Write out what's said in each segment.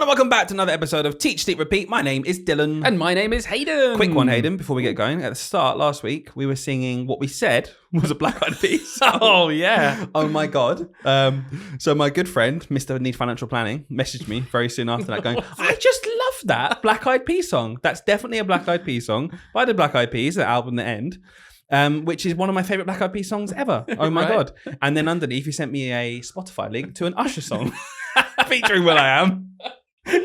everyone, and welcome back to another episode of Teach, Sleep, Repeat. My name is Dylan. And my name is Hayden. Quick one, Hayden, before we get going. At the start last week, we were singing what we said was a Black Eyed Peas song. Oh, yeah. Oh, my God. So my good friend, Mr. Need Financial Planning, messaged me very soon after that going, I just love that Black Eyed Peas song. That's definitely a Black Eyed Peas song by the Black Eyed Peas, the album The End. Which is one of my favourite Black Eyed Peas songs ever. Oh my God. And then underneath, he sent me a Spotify link to an Usher song featuring will.i.am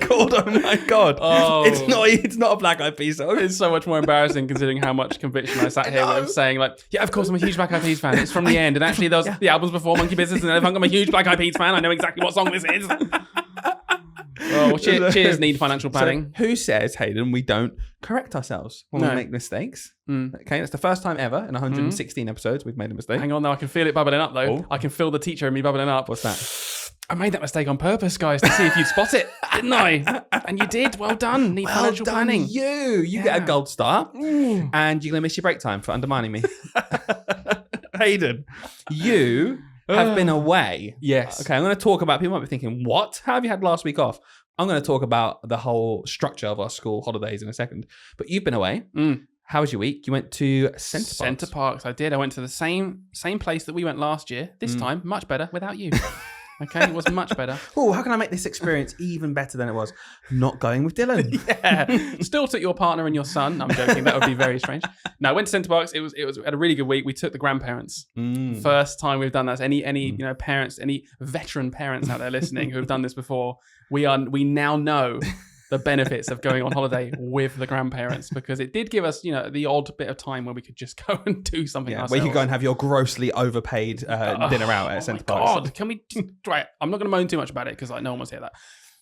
called Oh My God. Oh. It's not a Black Eyed Peas song. It's so much more embarrassing considering how much conviction I sat here with saying like, yeah, of course I'm a huge Black Eyed Peas fan. It's from The End. And actually there was the albums before Monkey Business and I'm a huge Black Eyed Peas fan. I know exactly what song this is. Well, cheers, Need Financial Planning. So who says, Hayden, we don't correct ourselves when we make mistakes? Okay, that's the first time ever in 116 episodes we've made a mistake. Hang on, though. I can feel it bubbling up, though. Oh. I can feel the teacher in me bubbling up. What's that? I made that mistake on purpose, guys, to see if you'd spot it, didn't I? And you did. Well done. Need Financial Planning. You get a gold star, and you're going to miss your break time for undermining me. Hayden, you have been away. Yes. Okay, I'm going to talk about, people might be thinking, what? How have you had last week off? I'm going to talk about the whole structure of our school holidays in a second. But you've been away. How was your week? You went to Centre Parks. I did. I went to the same place that we went last year. This time, much better without you. Okay, it was much better. Oh, how can I make this experience even better than it was? Not going with Dylan. Yeah. Still took your partner and your son. I'm joking. That would be very strange. No, I went to Centre Parks. It was had a really good week. We took the grandparents. First time we've done that. Any parents, any veteran parents out there listening who have done this before, we now know the benefits of going on holiday with the grandparents, because it did give us, the odd bit of time where we could just go and do something ourselves. Where you could go and have your grossly overpaid dinner out at Centre Parks. God, can we right? I'm not going to moan too much about it because no one wants to hear that.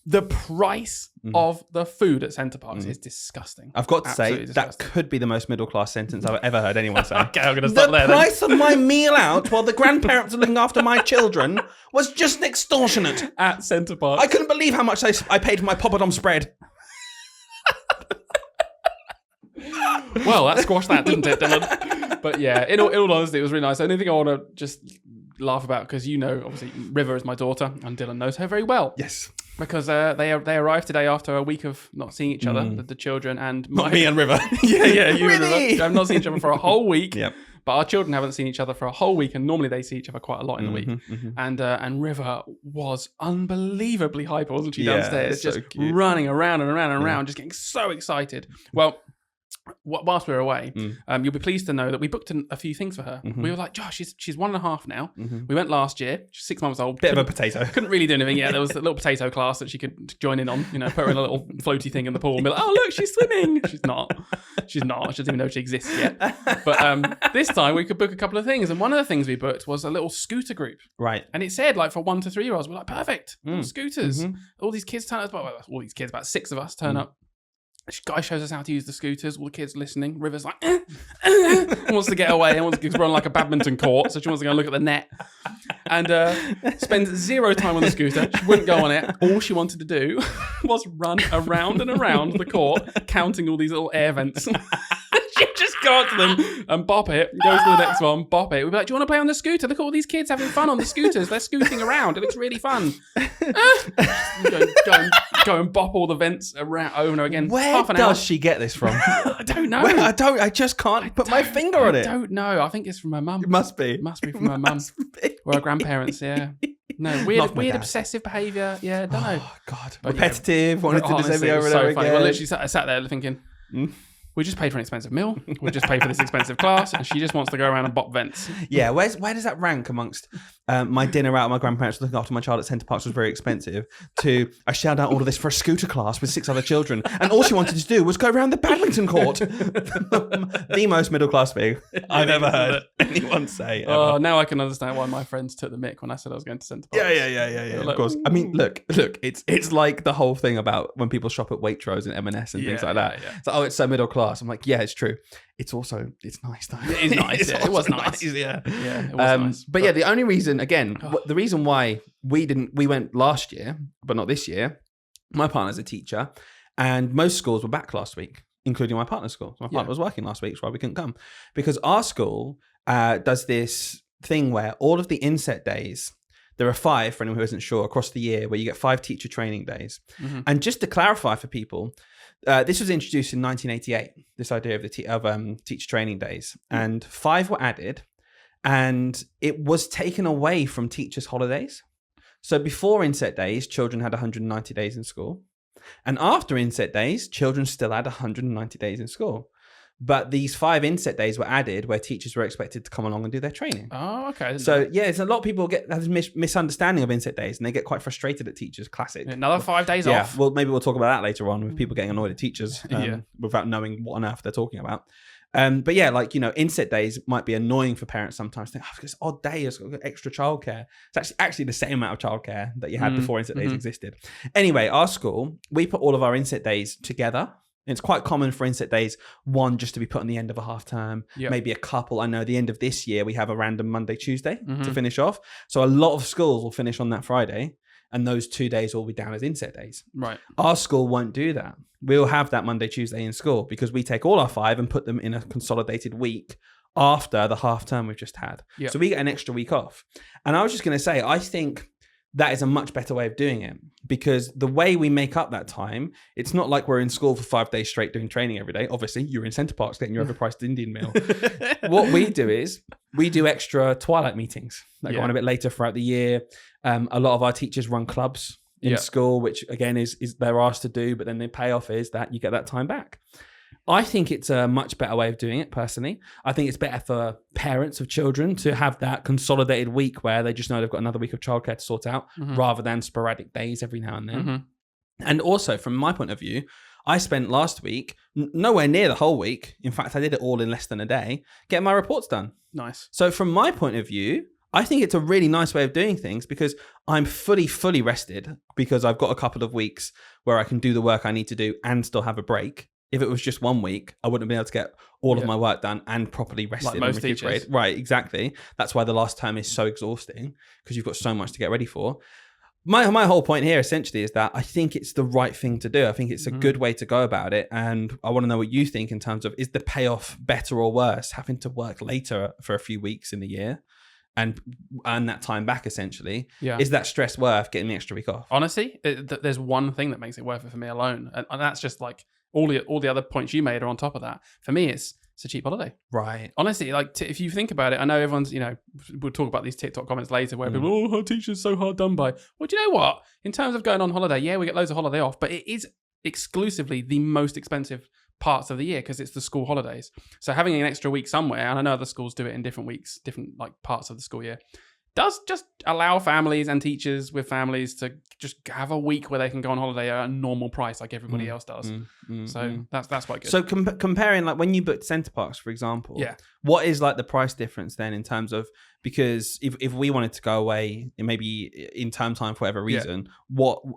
The price of the food at Centre Parks is disgusting. I've got to say, that could be the most middle-class sentence I've ever heard anyone say. Okay, I'm going to stop there. The price of my meal out while the grandparents are looking after my children was just extortionate. At Centre Parks. I couldn't believe how much I paid for my poppadom spread. Well, that squashed that, didn't it, Dylan? But yeah, in all honesty, it was really nice. The only thing I want to just laugh about, because obviously, River is my daughter, and Dylan knows her very well. Yes. Because they arrived today after a week of not seeing each other, the children and not me and River. you really? and River. I've not seen each other for a whole week. Yep. But our children haven't seen each other for a whole week, and normally they see each other quite a lot in the week. And River was unbelievably hyper, wasn't she, downstairs? So just cute. running around and around and around, just getting so excited. Well, whilst we were away, you'll be pleased to know that we booked a few things for her. We were like, Josh, she's 1.5 now. We went last year. She's 6 months old. Bit of a potato. Couldn't really do anything yet. There was a little potato class that she could join in on. Put her in a little floaty thing in the pool and be like, oh, look, she's swimming. She's not. She doesn't even know she exists yet. But this time we could book a couple of things. And one of the things we booked was a little scooter group. Right. And it said, for 1 to 3 year olds, we're like, perfect. Scooters. All these kids turn up. About 6 of us turn up. This guy shows us how to use the scooters. All the kids listening. River's like, wants to get away. Because we're on like a badminton court, so she wants to go and look at the net. And spends 0 time on the scooter. She wouldn't go on it. All she wanted to do was run around and around the court, counting all these little air vents. She'd just go up to them and bop it, goes to the next one, bop it. We'd be like, do you want to play on the scooter? Look at all these kids having fun on the scooters. They're scooting around. It looks really fun. Go and bop all the vents around over and over again. Where does she get this from? I don't know. I just can't put my finger on it. I don't know. I think it's from her mum. It must be. It must be from her mum. Or her grandparents, yeah. No, weird obsessive behaviour. Yeah, I don't know. Oh, God. But repetitive. Wanted to do this over and over again. Well, literally, I sat there thinking, we just paid for an expensive meal. We just paid for this expensive class. And she just wants to go around and bop vents. Yeah, where does that rank amongst my dinner out with my grandparents looking after my child at Centre Parks was very expensive to I shelled out all of this for a scooter class with 6 other children. And all she wanted to do was go around the badminton court. The most middle class thing I've ever heard anyone say. Oh, now I can understand why my friends took the mick when I said I was going to Centre Parks. Yeah, of course. I mean, look, it's like the whole thing about when people shop at Waitrose and M&S and things like that. Yeah. It's like, it's so middle class. I'm like, yeah, it's true. It's nice though. It is nice. It was nice. Yeah, it was nice. But yeah, the only reason, again, the reason why we went last year, but not this year. My partner's a teacher, and most schools were back last week, including my partner's school. So my partner was working last week, so why we couldn't come, because our school does this thing where all of the inset days there are 5, for anyone who isn't sure, across the year where you get 5 teacher training days. Mm-hmm. And just to clarify for people, this was introduced in 1988, this idea of the teacher training days, and 5 were added, and it was taken away from teachers' holidays. So before inset days, children had 190 days in school, and after inset days, children still had 190 days in school. But these 5 inset days were added where teachers were expected to come along and do their training. Oh, okay. So yeah, it's a lot of people have this misunderstanding of inset days, and they get quite frustrated at teachers. Classic. Another 5 days Yeah, off. well, maybe we'll talk about that later on with people getting annoyed at teachers without knowing what on earth they're talking about. But yeah, like, inset days might be annoying for parents sometimes. Think, oh, this odd day has got extra childcare. It's actually the same amount of childcare that you had before inset days existed. Anyway, our school, we put all of our inset days together. It's quite common for inset days, one just to be put on the end of a half term, maybe a couple. I know the end of this year, we have a random Monday, Tuesday to finish off. So a lot of schools will finish on that Friday, and those 2 days will be down as inset days. Right. Our school won't do that. We'll have that Monday, Tuesday in school because we take all our 5 and put them in a consolidated week after the half term we've just had. Yep. So we get an extra week off. And I was just going to say, I think that is a much better way of doing it, because the way we make up that time, it's not like we're in school for 5 days straight doing training every day. Obviously, you're in Centre Parks getting your overpriced Indian meal. What we do is we do extra twilight meetings that go on a bit later throughout the year. A lot of our teachers run clubs in school, which again is they're asked to do, but then the payoff is that you get that time back. I think it's a much better way of doing it, personally. I think it's better for parents of children to have that consolidated week where they just know they've got another week of childcare to sort out, rather than sporadic days every now and then. And also, from my point of view, I spent last week nowhere near the whole week. In fact, I did it all in less than a day, getting my reports done. Nice. So from my point of view, I think it's a really nice way of doing things because I'm fully rested, because I've got a couple of weeks where I can do the work I need to do and still have a break. If it was just 1 week, I wouldn't have been able to get all of my work done and properly rested like most and recuperated. teachers. Right, exactly. That's why the last term is so exhausting, because you've got so much to get ready for. My whole point here essentially is that I think it's the right thing to do. I think it's a good way to go about it. And I want to know what you think in terms of, is the payoff better or worse having to work later for a few weeks in the year and earn that time back essentially? Is that stress worth getting the extra week off? Honestly, there's one thing that makes it worth it for me alone. And that's just like all the other points you made are on top of that. For me, it's a cheap holiday. Right. Honestly, like if you think about it, I know everyone's, we'll talk about these TikTok comments later where people, our teacher's so hard done by. Well, do you know what? In terms of going on holiday, yeah, we get loads of holiday off, but it is exclusively the most expensive parts of the year because it's the school holidays. So having an extra week somewhere, and I know other schools do it in different weeks, different like parts of the school year, does just allow families and teachers with families to just have a week where they can go on holiday at a normal price like everybody else does. So that's quite good. So comparing, like when you booked Centre Parks, for example, what is like the price difference then in terms of, because if we wanted to go away maybe in term time for whatever reason,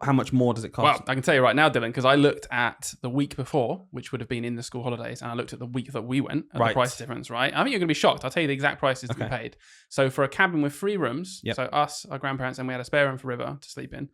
how much more does it cost? Well, I can tell you right now, Dylan, because I looked at the week before, which would have been in the school holidays, and I looked at the week that we went at the price difference, right? I think you're going to be shocked. I'll tell you the exact prices that we paid. So for a cabin with 3 rooms, so us, our grandparents, and we had a spare room for River to sleep in,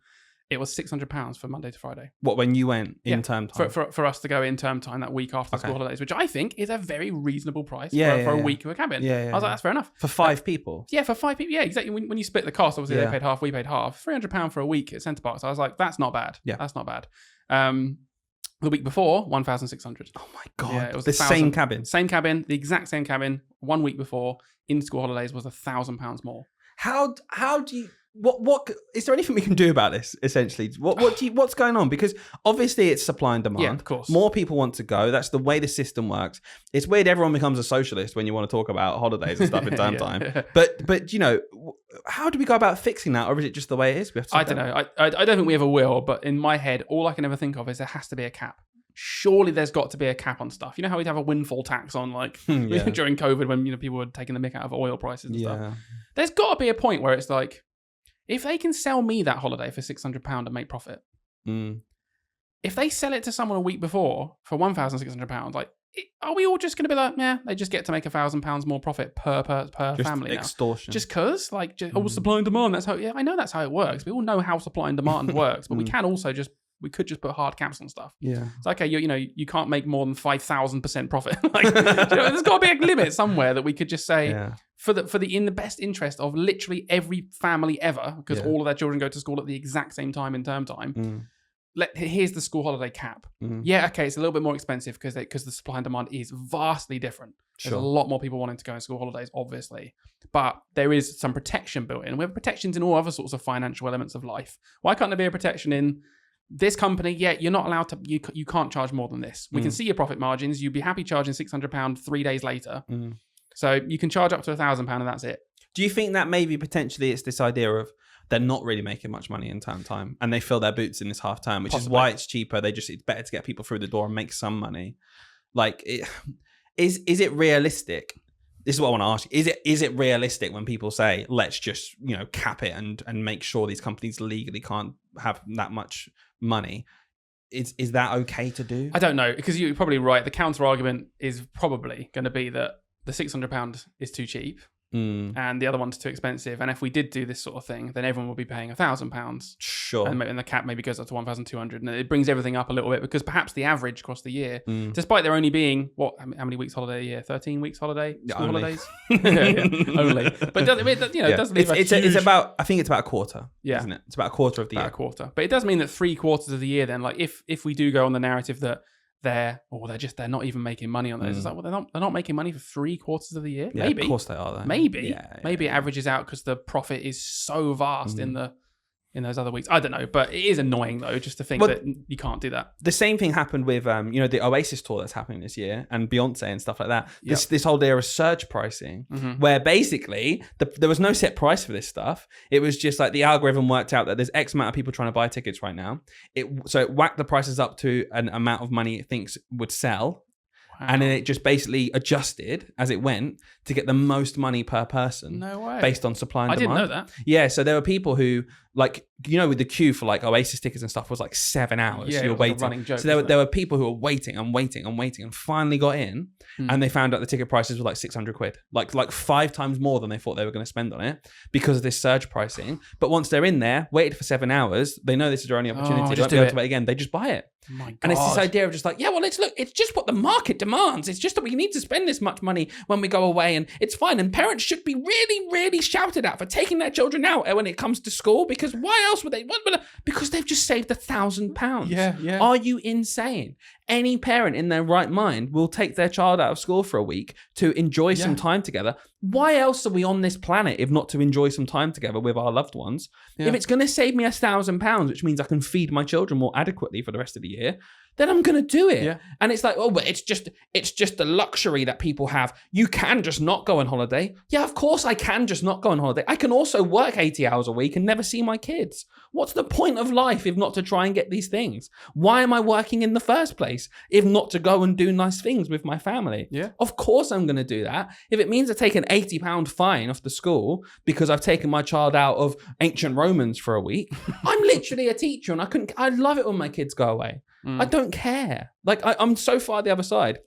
it was £600 for Monday to Friday. What, when you went in term time? For us to go in term time that week after the school holidays, which I think is a very reasonable price for a week of a cabin. I was like, that's fair enough. For 5 people? Yeah, for 5 people. Yeah, exactly. When you split the cost, obviously they paid half, we paid half. £300 for a week at Centre Parks. I was like, that's not bad. Yeah. That's not bad. The week before, 1,600. Oh my God. Yeah, it was the same cabin? Same cabin, the exact same cabin. 1 week before, in school holidays was £1,000 more. How do you... What is there anything we can do about this? Essentially, what's going on? Because obviously it's supply and demand. Yeah, of course. More people want to go. That's the way the system works. It's weird. Everyone becomes a socialist when you want to talk about holidays and stuff in term time. But how do we go about fixing that, or is it just the way it is? I don't know. I don't think we ever will. But in my head, all I can ever think of is there has to be a cap. Surely there's got to be a cap on stuff. You know how we'd have a windfall tax on during COVID when people were taking the mick out of oil prices and stuff. There's got to be a point where it's like, if they can sell me that holiday for £600 and make profit, if they sell it to someone a week before for £1,600, like, are we all just going to be like, yeah, they just get to make £1,000 more profit per family now? Extortion. Just because, like, supply and demand. That's how. Yeah, I know that's how it works. We all know how supply and demand works, but we can also just We could just put hard caps on stuff. Yeah. It's okay. You can't make more than 5,000% profit. There's got to be a limit somewhere that we could just say in the best interest of literally every family ever, because all of their children go to school at the exact same time in term time. Here's the school holiday cap. Yeah, okay, it's a little bit more expensive because the supply and demand is vastly different. There's a lot more people wanting to go on school holidays, obviously. But there is some protection built in. We have protections in all other sorts of financial elements of life. Why can't there be a protection in this company? Yeah, you're not allowed to, you can't charge more than this. We can see your profit margins. You'd be happy charging £600 3 days later. So you can charge up to £1,000 and that's it. Do you think that maybe potentially it's this idea of they're not really making much money in term time and they fill their boots in this half term, which is why it's cheaper. It's better to get people through the door and make some money. Is it realistic? This is what I want to ask you. Is it realistic when people say, let's just, cap it and make sure these companies legally can't have that much money? Is that okay to do? I don't know, because you're probably right. The counter argument is probably going to be that the £600 is too cheap. And the other one's too expensive. And if we did do this sort of thing, then everyone will be paying £1,000. Sure. And the cap maybe goes up to 1,200. And it brings everything up a little bit because perhaps the average across the year, despite there only being, how many weeks holiday a year? 13 weeks holiday? School holidays? Only. But it does leave it's about, I think it's about a quarter, isn't it? It's about a quarter of the year. About a quarter. But it does mean that 3/4 of the year then, like if we do go on the narrative that they're not even making money on this. It's like, well, they're not making money for 3/4 of the year. Yeah, maybe, of course they are. Though. Maybe it averages out because the profit is so vast in those other weeks. I don't know, but it is annoying though, just to think that you can't do that. The same thing happened with the Oasis tour that's happening this year and Beyonce and stuff like that. This whole idea of surge pricing, where basically there was no set price for this stuff. It was just like the algorithm worked out that there's X amount of people trying to buy tickets right now. So it whacked the prices up to an amount of money it thinks would sell. Wow. And then it just basically adjusted as it went to get the most money per person. No way. Based on supply and demand. I didn't know that. Yeah, so there were people who, with the queue for Oasis tickets and stuff was 7 hours. Yeah, so you're waiting. A running joke, so there were people who were waiting and finally got in, and they found out the ticket prices were £600, like 5 times more than they thought they were going to spend on it because of this surge pricing. But once they're in there, waited for 7 hours, they know this is their only opportunity. They won't be able to wait again. They just buy it. Oh my God. And it's this idea of just it's just what the market demands. It's just that we need to spend this much money when we go away, and it's fine. And parents should be really, really shouted at for taking their children out when it comes to school, because why else would they? Because they've just saved £1,000. Yeah. Are you insane? Any parent in their right mind will take their child out of school for a week to enjoy some time together. Why else are we on this planet if not to enjoy some time together with our loved ones? Yeah. If it's going to save me £1,000, which means I can feed my children more adequately for the rest of the year, then I'm going to do it. Yeah. And it's like, but it's just the luxury that people have. You can just not go on holiday. Yeah, of course I can just not go on holiday. I can also work 80 hours a week and never see my kids. What's the point of life if not to try and get these things? Why am I working in the first place if not to go and do nice things with my family? Yeah. Of course I'm going to do that. If it means I take an £80 fine off the school because I've taken my child out of ancient Romans for a week, I'm literally a teacher and I'd love it when my kids go away. I don't care. I'm so far the other side.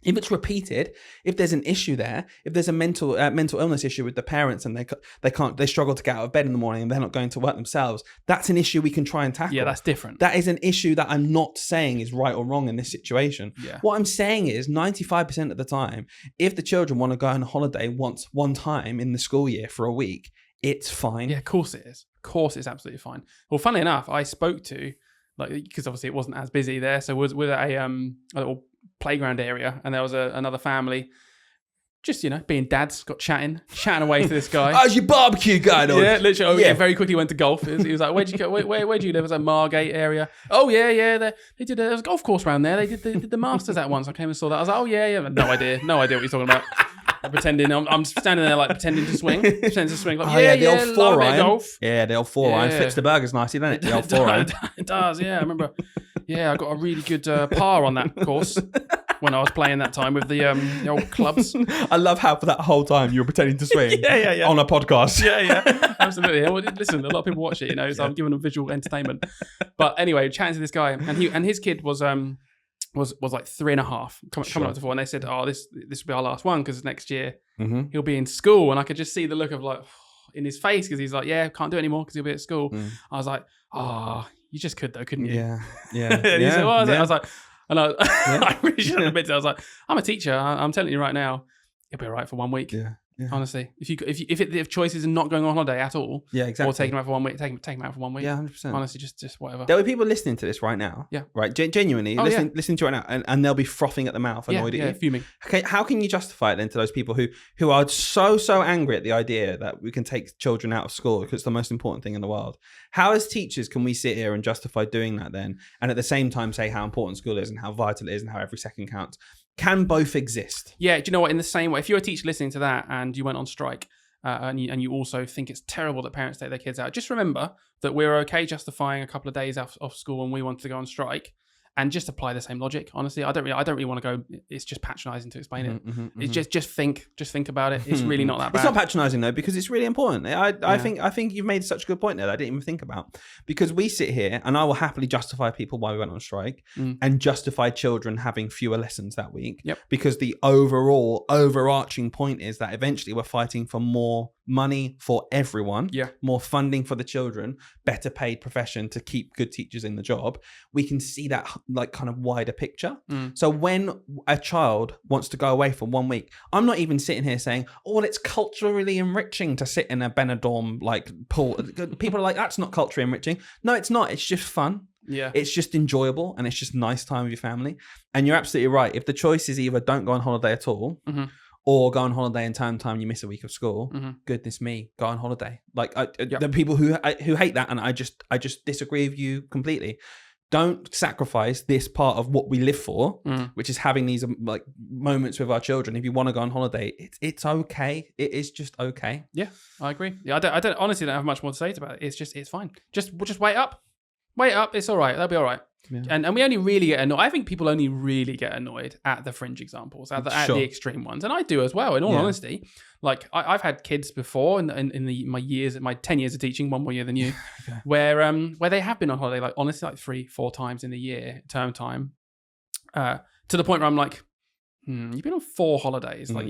If it's repeated, if there's an issue there, if there's a mental illness issue with the parents and they struggle to get out of bed in the morning and they're not going to work themselves, that's an issue we can try and tackle. Yeah, that's different. That is an issue that I'm not saying is right or wrong in this situation. Yeah. What I'm saying is 95% of the time, if the children want to go on a holiday one time in the school year for a week, it's fine. Yeah, of course it is. Of course it's absolutely fine. Well, funnily enough, I spoke to, because obviously it wasn't as busy there, so we're at a little playground area, and there was another family, just being dads, got chatting away to this guy. How's your barbecue going on? Yeah, literally. Yeah, very quickly went to golf. He was like, "Where'd you go? Where do you live?" It was like Margate area. Oh yeah. They did there was a golf course around there. They did the Masters at once. I came and saw that. I was like, "Oh yeah." No idea what you're talking about. Pretending I'm standing there pretending to swing. The old 4-iron. Yeah, the old 4-iron. Flips the burgers nicely, doesn't it? The old 4-iron. It does, yeah. I remember. Yeah, I got a really good par on that course when I was playing that time with the old clubs. I love how for that whole time you were pretending to swing on a podcast. Yeah, absolutely. Well, listen, a lot of people watch it, so I'm giving them visual entertainment. But anyway, chatting to this guy, and his kid was like 3.5 coming up to 4, and they said, "Oh, this will be our last one because next year he'll be in school." And I could just see the look of in his face because he's like, "Yeah, can't do it anymore because he'll be at school." I was like, You just could though, couldn't you? Yeah. Yeah. And he said, well, I was like, and I, Yeah. I really shouldn't admit it. I was like, I'm a teacher. I'm telling you right now, it'll be all right for 1 week. Yeah. Yeah. Honestly, if choice is not going on holiday at all, Yeah, exactly. or taking them out for 1 week, take them out for 1 week. Yeah, 100%. Honestly, just whatever. There will be people listening to this right now. Yeah. Right. Genuinely listening to it right now, and they'll be frothing at the mouth, annoyed at you. Fuming. Okay, how can you justify it then to those people who are so angry at the idea that we can take children out of school because it's the most important thing in the world? How, as teachers, can we sit here and justify doing that then, and at the same time say how important school is and how vital it is and how every second counts? Can both exist? Yeah, do you know what? In the same way, if you're a teacher listening to that and you went on strike, and you also think it's terrible that parents take their kids out, just remember that we're okay justifying a couple of days off school when we want to go on strike, and just apply the same logic. Honestly, I don't really want to go. It's just patronising to explain it. It's just think about it. It's really not that bad. It's not patronising though, because it's really important. I think you've made such a good point there that I didn't even think about, because we sit here and I will happily justify people why we went on strike and justify children having fewer lessons that week. Yep. Because the overarching point is that eventually we're fighting for more money for everyone, more funding for the children, better paid profession to keep good teachers in the job. We can see that like kind of wider picture. So when a child wants to go away for 1 week, I'm not even sitting here saying, oh, well, it's culturally enriching to sit in a Benidorm like pool. People are like, that's not culturally enriching. No, it's not. It's just fun. Yeah. It's just enjoyable and it's just nice time with your family. And you're absolutely right. If the choice is either don't go on holiday at all, or go on holiday and term time, you miss a week of school. Goodness me, go on holiday. Like there are people who hate that, and I just disagree with you completely. Don't sacrifice this part of what we live for, which is having these like moments with our children. If you want to go on holiday, it's okay. It is just okay. Yeah, I agree. Yeah, I don't honestly don't have much more to say about it. It's fine. We'll just wait up. It's all right. That'll be all right. Yeah. And we only really get annoyed. I think people only really get annoyed at the fringe examples, at the extreme ones, and I do as well. In all honesty, like I've had kids before in my 10 years of teaching, one more year than you, where they have been on holiday, like honestly, like 3-4 times in the year, term time, to the point where I'm like, you've been on 4 holidays, like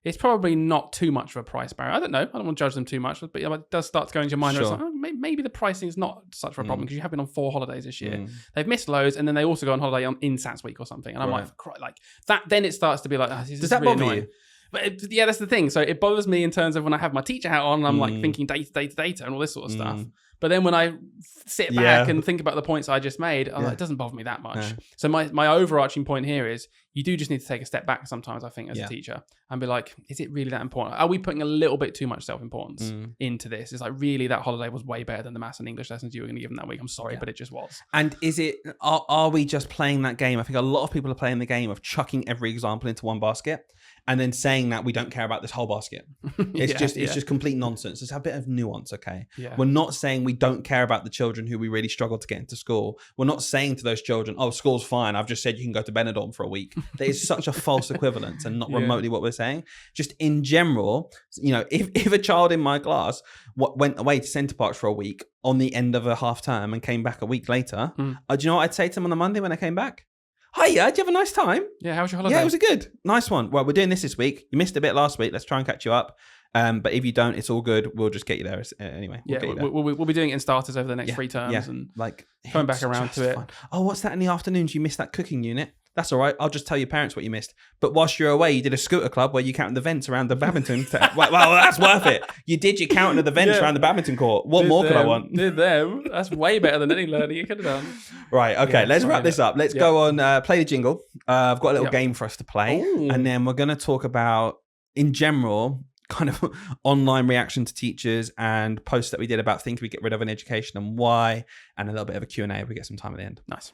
it's probably not too much of a price barrier. I don't know. I don't want to judge them too much, but it does start to go into your mind. It's like, maybe the pricing is not such a problem because you have been on 4 holidays this year. They've missed loads, and then they also go on holiday in SATS week or something. And I'm like that. Then it starts to be like, does that really bother annoying. you? But that's the thing. So it bothers me in terms of when I have my teacher hat on, and I'm like thinking data and all this sort of stuff. But then when I sit back and think about the points I just made, I'm like, it doesn't bother me that much. So my overarching point here is you do just need to take a step back sometimes, I think, as a teacher and be like, is it really that important? Are we putting a little bit too much self-importance into this? It's like, really, that holiday was way better than the maths and English lessons you were going to give them that week. I'm sorry, but it just was. And are we just playing that game? I think a lot of people are playing the game of chucking every example into one basket and then saying that we don't care about this whole basket. It's just complete nonsense. There's a bit of nuance, okay? Yeah. We're not saying we don't care about the children who we really struggle to get into school. We're not saying to those children, oh, school's fine. I've just said you can go to Benidorm for a week. That is such a false equivalence and not remotely what we're saying. Just in general, you know, if a child in my class went away to Center Parcs for a week on the end of a half term and came back a week later, do you know what I'd say to them on the Monday when I came back? Hiya, did you have a nice time? Yeah, how was your holiday? Yeah, it was a good. Nice one. Well, we're doing this week. You missed a bit last week. Let's try and catch you up. But if you don't, it's all good. We'll just get you there anyway. We'll be doing it in starters over the next 3 terms and like coming back around to it. Fun. Oh, what's that in the afternoons? You missed that cooking unit. That's all right. I'll just tell your parents what you missed. But whilst you're away, you did a scooter club where you counted the vents around the badminton. Well, that's worth it. You did your counting of the vents around the badminton court. What more could I want? Did them. That's way better than any learning you could have done. Right. Okay. Let's wrap this up. Let's go on. Play the jingle. I've got a little game for us to play. Ooh. And then we're going to talk about, in general, kind of online reaction to teachers and posts that we did about things we get rid of in education and why, and a little bit of a Q&A if we get some time at the end. Nice.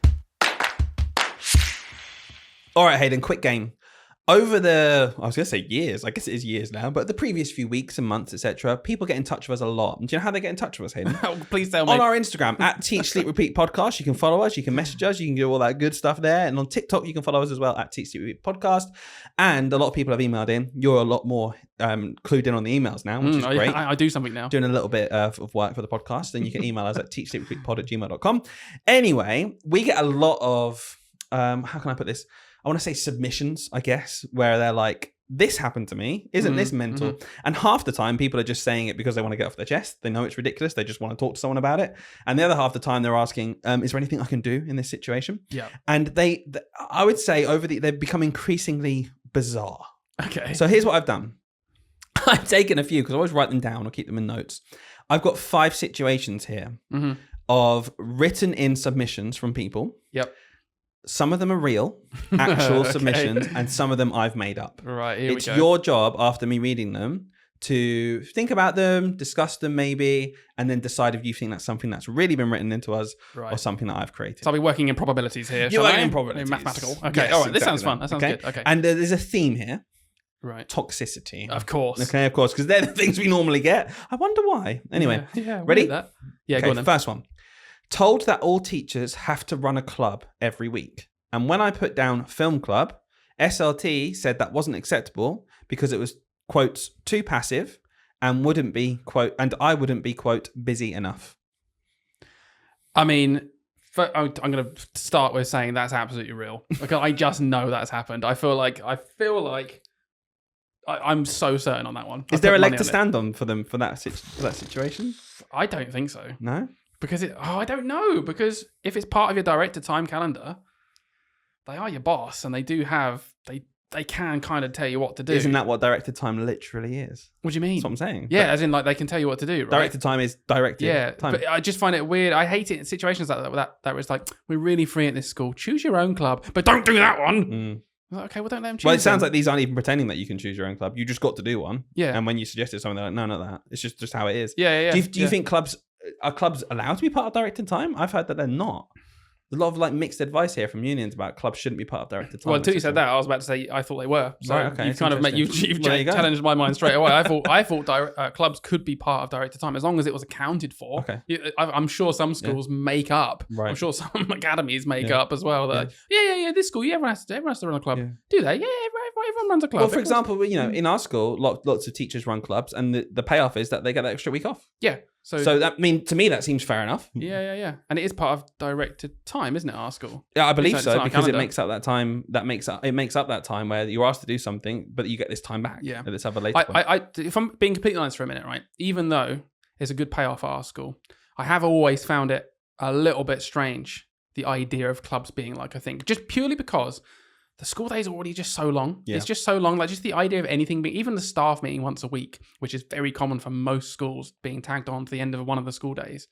All right, Hayden, quick game. Over the, I was going to say years, I guess it is years now, but the previous few weeks and months, etc., people get in touch with us a lot. And do you know how they get in touch with us, Hayden? Please tell me. On our Instagram, at Teach Sleep Repeat Podcast. You can follow us, you can message us, you can do all that good stuff there. And on TikTok, you can follow us as well, at Teach Sleep Repeat Podcast. And a lot of people have emailed in. You're a lot more clued in on the emails now, which is great. I do something now. Doing a little bit of work for the podcast. Then you can email us at teachsleeprepeatpod@gmail.com. Anyway, we get a lot of, how can I put this? I want to say submissions, I guess, where they're like, this happened to me. Isn't this mental? And half the time, people are just saying it because they want to get off their chest. They know it's ridiculous. They just want to talk to someone about it. And the other half the time, they're asking, is there anything I can do in this situation? Yeah. And I would say they've become increasingly bizarre. Okay. So here's what I've done. I've taken a few because I always write them down or keep them in notes. I've got 5 situations here of written in submissions from people. Yep. Some of them are real, actual submissions, and some of them I've made up. Right, here It's we go. your job after me reading them to think about them, discuss them maybe, and then decide if you think that's something that's really been written into us or something that I've created. So I'll be working in probabilities here. You're working in probabilities. Mathematical. Okay, Yes, all right. This exactly sounds fun. that. That sounds good. Okay. And there's a theme here. Right. Toxicity. Of course. Okay, of course, because they're the things we normally get. I wonder why. Anyway, ready? That. Yeah, okay, go on then. First one. Told that all teachers have to run a club every week. And when I put down film club, SLT said that wasn't acceptable because it was, quote, too passive and wouldn't be, quote, and I wouldn't be, quote, busy enough. I mean, I'm going to start with saying that's absolutely real. Because I just know that's happened. I feel like I'm so certain on that one. Is there a leg to stand on for them for that situation? I don't think so. No? Because I don't know. Because if it's part of your directed time calendar, they are your boss and they do have, they can kind of tell you what to do. Isn't that what directed time literally is? What do you mean? That's what I'm saying. Yeah, as in like they can tell you what to do, right? Directed time is directed time. But I just find it weird. I hate it in situations like that where it's like, we're really free at this school. Choose your own club, but don't do that one. Like, okay, well, don't let them choose. Well, it sounds like these aren't even pretending that you can choose your own club. You just got to do one. Yeah. And when you suggested something, they're like, no, not that. It's just how it is. Yeah. Do you think are clubs allowed to be part of directed time? I've heard that they're not. There's a lot of like mixed advice here from unions about clubs shouldn't be part of directed time. Well, until you said that, I was about to say I thought they were. So right, okay, you've kind of you've challenged my mind straight away. I thought clubs could be part of directed time as long as it was accounted for. Okay. I'm sure some schools make up. Right. I'm sure some academies make up as well. That this school, everyone has to run a club. Do they? Yeah, everyone runs a club. Well, for example, in our school, lots of teachers run clubs, and the payoff is that they get that extra week off. Yeah. So that to me that seems fair enough. Yeah. And it is part of directed time, isn't it? Our school. Yeah, I believe so because it makes up that time. It makes up that time where you're asked to do something, but you get this time back. Yeah. At this other later point. If I'm being completely honest for a minute, right? Even though it's a good payoff at our school, I have always found it a little bit strange, the idea of clubs being like a thing, just purely because the school day is already just so long. Yeah. It's just so long. Like just the idea of anything being, even the staff meeting once a week, which is very common for most schools, being tagged on to the end of one of the school days.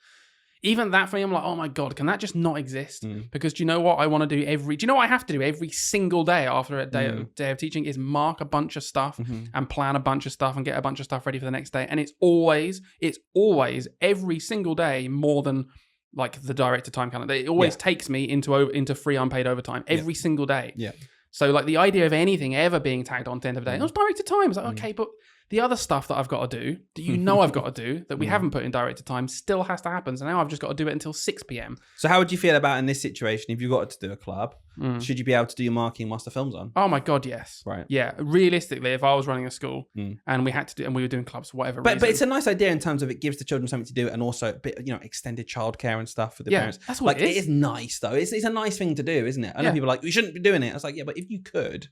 Even that for me, I'm like, oh my God, can that just not exist? Because do you know what I want to do do you know what I have to do every single day after a day of teaching is mark a bunch of stuff and plan a bunch of stuff and get a bunch of stuff ready for the next day. And it's always every single day more than like the directed time calendar. It always takes me into free unpaid overtime every single day. Yeah. So like the idea of anything ever being tagged on to the end of the day, it was directed time. It's like, okay, but the other stuff that I've got to do, that I've got to do, that we haven't put in directed time, still has to happen. So now I've just got to do it until 6 p.m. So how would you feel about in this situation if you got to do a club? Should you be able to do your marking whilst the film's on? Oh my God, yes. Right. Yeah. Realistically, if I was running a school and we were doing clubs for whatever reason. But it's a nice idea in terms of it gives the children something to do and also a bit, extended childcare and stuff for the parents. That's what it is. It is nice though. It's a nice thing to do, isn't it? I know people are like, we shouldn't be doing it. I was like, yeah, but if you could.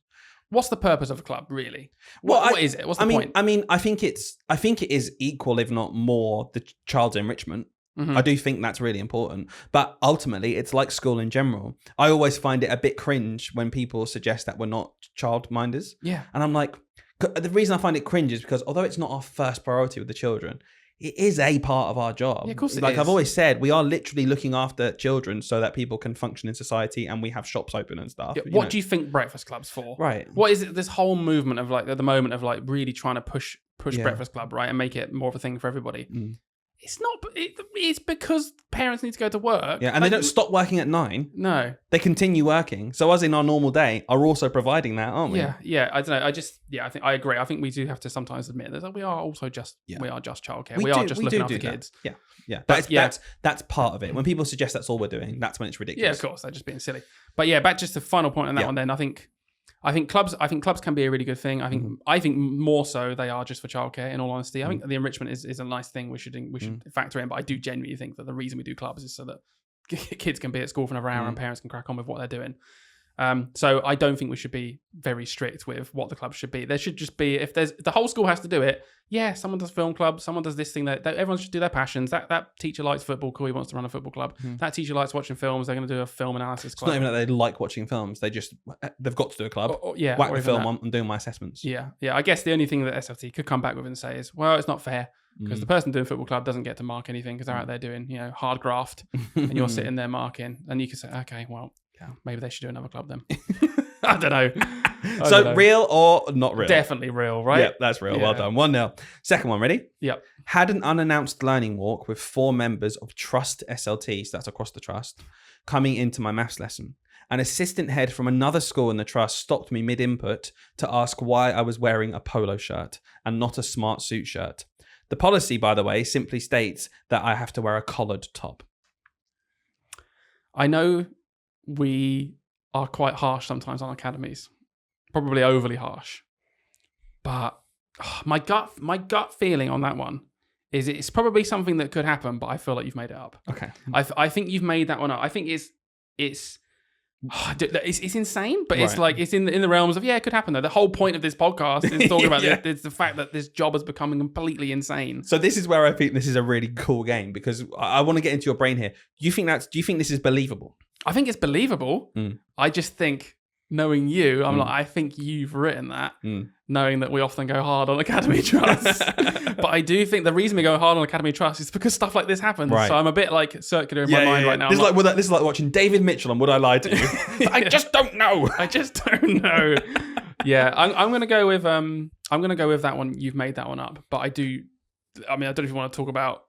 What's the purpose of a club, really? What is it? What's the point? I think it is equal, if not more, the child's enrichment. I do think that's really important. But ultimately, it's like school in general. I always find it a bit cringe when people suggest that we're not childminders. Yeah. And I'm like, the reason I find it cringe is because although it's not our first priority with the children, it is a part of our job. Yeah, of course it is. Like I've always said, we are literally looking after children so that people can function in society and we have shops open and stuff. Yeah, what do you think breakfast club's for? Right. What is it? This whole movement of like at the moment of like really trying to push breakfast club, right, and make it more of a thing for everybody. It's not. It's because parents need to go to work. Yeah, and they don't stop working at 9. No, they continue working. So us in our normal day are also providing that, aren't we? Yeah. I don't know. I think I agree. I think we do have to sometimes admit that we are also just childcare. We are just looking after kids. That. Yeah. That's part of it. When people suggest that's all we're doing, that's when it's ridiculous. Yeah, of course, they're just being silly. But yeah, back just the final point on that one. Then I think clubs can be a really good thing. I think more so they are just for childcare. In all honesty, I think the enrichment is a nice thing we should factor in. But I do genuinely think that the reason we do clubs is so that kids can be at school for another hour and parents can crack on with what they're doing. So I don't think we should be very strict with what the club should be. There should just be, if the whole school has to do it, yeah, someone does film club, someone does this thing, that everyone should do their passions. That teacher likes football, cool, he wants to run a football club. That teacher likes watching films, they're going to do a film analysis club. It's not even that they like watching films, they've got to do a club. Whack the film on and doing my assessments. Yeah. I guess the only thing that SLT could come back with and say is, well, it's not fair. Because the person doing football club doesn't get to mark anything because they're out there doing, hard graft, and you're sitting there marking, and you can say, okay, well, yeah, maybe they should do another club then. I don't know. So real or not real? Definitely real, right? Yeah, that's real. Yeah. Well done. 1-0. Second one, ready? Yep. Had an unannounced learning walk with 4 members of Trust SLT, so that's across the trust, coming into my maths lesson. An assistant head from another school in the trust stopped me mid-input to ask why I was wearing a polo shirt and not a smart suit shirt. The policy, by the way, simply states that I have to wear a collared top. I know we are quite harsh sometimes on academies, probably overly harsh. But my gut feeling on that one is it's probably something that could happen, but I feel like you've made it up. Okay. I think you've made that one up. I think it's insane, but it's like it's in the realms of it could happen though. The whole point of this podcast is talking about it's the fact that this job is becoming completely insane. So this is where I think this is a really cool game because I want to get into your brain here. Do you think this is believable? I think it's believable. I just think, knowing you, I'm like, I think you've written that, knowing that we often go hard on Academy Trust. But I do think the reason we go hard on Academy Trust is because stuff like this happens. Right. So I'm a bit like circular in my mind right now. This is like watching David Mitchell on Would I Lie to You? I just don't know. I just don't know. Yeah, I'm gonna go with that one. You've made that one up, but I don't know if you want to talk about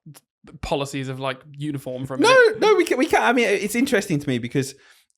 policies of like uniform for a minute. No, we can. I mean, it's interesting to me because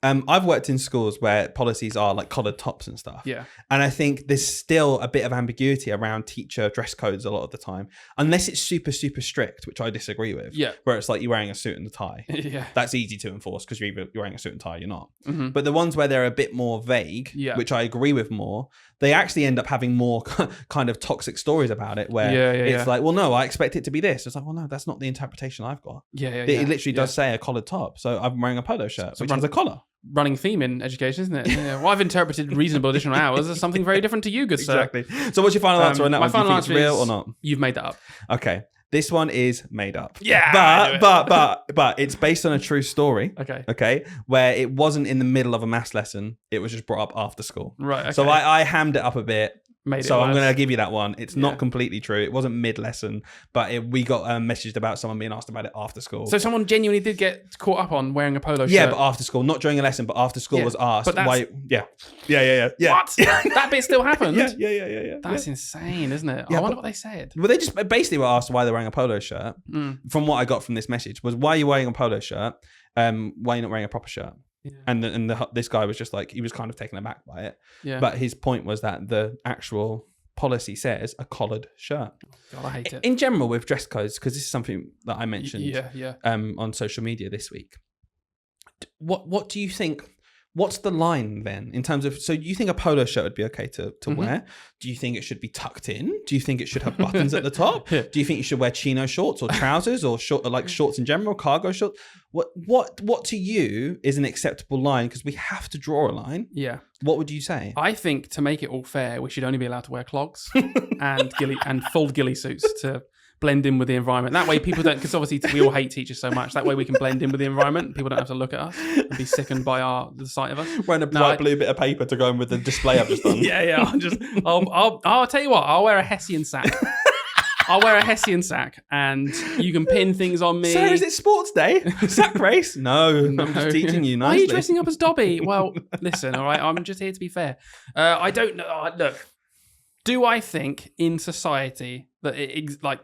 I've worked in schools where policies are like collared tops and stuff. Yeah. And I think there's still a bit of ambiguity around teacher dress codes a lot of the time, unless it's super, super strict, which I disagree with. Yeah. Where it's like you're wearing a suit and a tie. Yeah. That's easy to enforce because you're wearing a suit and tie, you're not. Mm-hmm. But the ones where they're a bit more vague, which I agree with more, they actually end up having more kind of toxic stories about it where it's like, well, no, I expect it to be this. It's like, well, no, that's not the interpretation I've got. It literally does say a collared top. So I'm wearing a polo shirt, which has a collar. Running theme in education, isn't it? Yeah. Well, I've interpreted reasonable additional hours as something very different to you, good sir. Exactly. So what's your final answer on that one? Do you think it's real or not? You've made that up. Okay. This one is made up. Yeah. But it's based on a true story. Okay. Okay. Where it wasn't in the middle of a maths lesson. It was just brought up after school. Right. Okay. So I hammed it up a bit. So I'm going to give you that one. It's not completely true. It wasn't mid-lesson, but we got messaged about someone being asked about it after school. So someone genuinely did get caught up on wearing a polo shirt? Yeah, but after school. Not during a lesson, but after school was asked. But why? Yeah. What? That bit still happened? Yeah. That's insane, isn't it? Yeah, I wonder what they said. Well, they just basically were asked why they're wearing a polo shirt. From what I got from this message was, why are you wearing a polo shirt? Why are you not wearing a proper shirt? Yeah. And this guy was just like, he was kind of taken aback by it. Yeah. But his point was that the actual policy says a collared shirt. God, I hate it. In general, with dress codes, because this is something that I mentioned on social media this week. What do you think? What's the line then in terms of? So you think a polo shirt would be okay to wear? Do you think it should be tucked in? Do you think it should have buttons at the top? Do you think you should wear chino shorts or trousers or shorts in general, cargo shorts? What to you is an acceptable line? Because we have to draw a line. Yeah. What would you say? I think to make it all fair, we should only be allowed to wear clogs and full ghillie suits to blend in with the environment. That way people don't, because obviously we all hate teachers so much. That way we can blend in with the environment. People don't have to look at us and be sickened by the sight of us. Wearing a bright blue bit of paper to go in with the display I've just done. I'll tell you what, I'll wear a Hessian sack. I'll wear a Hessian sack and you can pin things on me. Sir, is it sports day? Sack race? No, I'm just teaching you nicely. Why are you dressing up as Dobby? Well, listen, all right, I'm just here to be fair. I don't know. Look, do I think in society that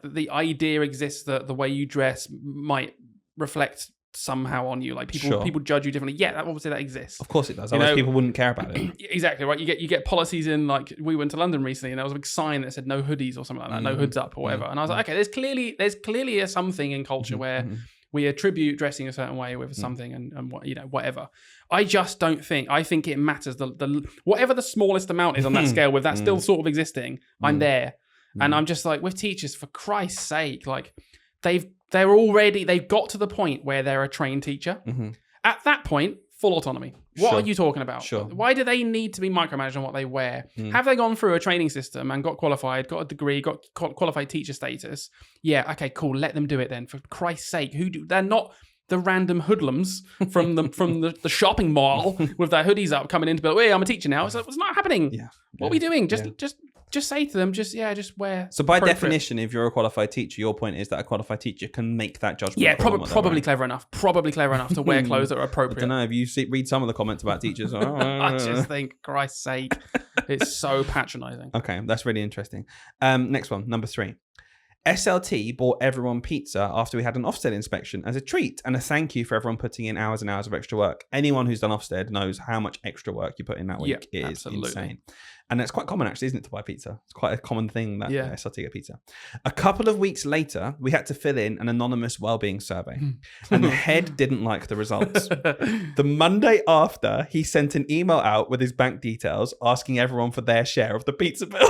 the idea exists that the way you dress might reflect somehow on you, like people judge you differently? Yeah, obviously that exists. Of course it does. Otherwise people wouldn't care about it. Exactly right. You get policies in, like we went to London recently, and there was a big sign that said no hoodies or something like that, no hoods up or whatever. And I was like, okay, there's clearly something in culture where we attribute dressing a certain way with something and whatever. I just don't think. I think it matters. The whatever the smallest amount is on that scale, with that still sort of existing, I'm there. And I'm just like, with teachers, for Christ's sake, like they've got to the point where they're a trained teacher. At that point, full autonomy. What Sure. are you talking about? Sure. Why do they need to be micromanaged on what they wear? Have they gone through a training system and got qualified, got a degree, got qualified teacher status? Yeah, okay, cool. Let them do it then. For Christ's sake, they're not the random hoodlums from the shopping mall with their hoodies up coming in to be like, hey, I'm a teacher now. It's not happening. Yeah. What are we doing? Just say to them, just wear. So by appropriate. definition, if you're a qualified teacher, your point is that a qualified teacher can make that judgment. Yeah, call on what they're probably wearing. clever enough. Probably clever enough to wear clothes that are I appropriate. don't know. If you read some of the comments about teachers, I just think, Christ's sake, it's so patronising. Okay, that's really interesting. Next one, number 3. SLT bought everyone pizza after we had an Ofsted inspection as a treat and a thank you for everyone putting in hours and hours of extra work. Anyone who's done Ofsted knows how much extra work you put in that week. Yeah, It is absolutely. insane. And it's quite common, actually, isn't it, to buy pizza? It's quite a common thing that Yeah. SLT get pizza. A couple of weeks later, we had to fill in an anonymous wellbeing survey. And the head didn't like the results. The Monday after, he sent an email out with his bank details asking everyone for their share of the pizza bill.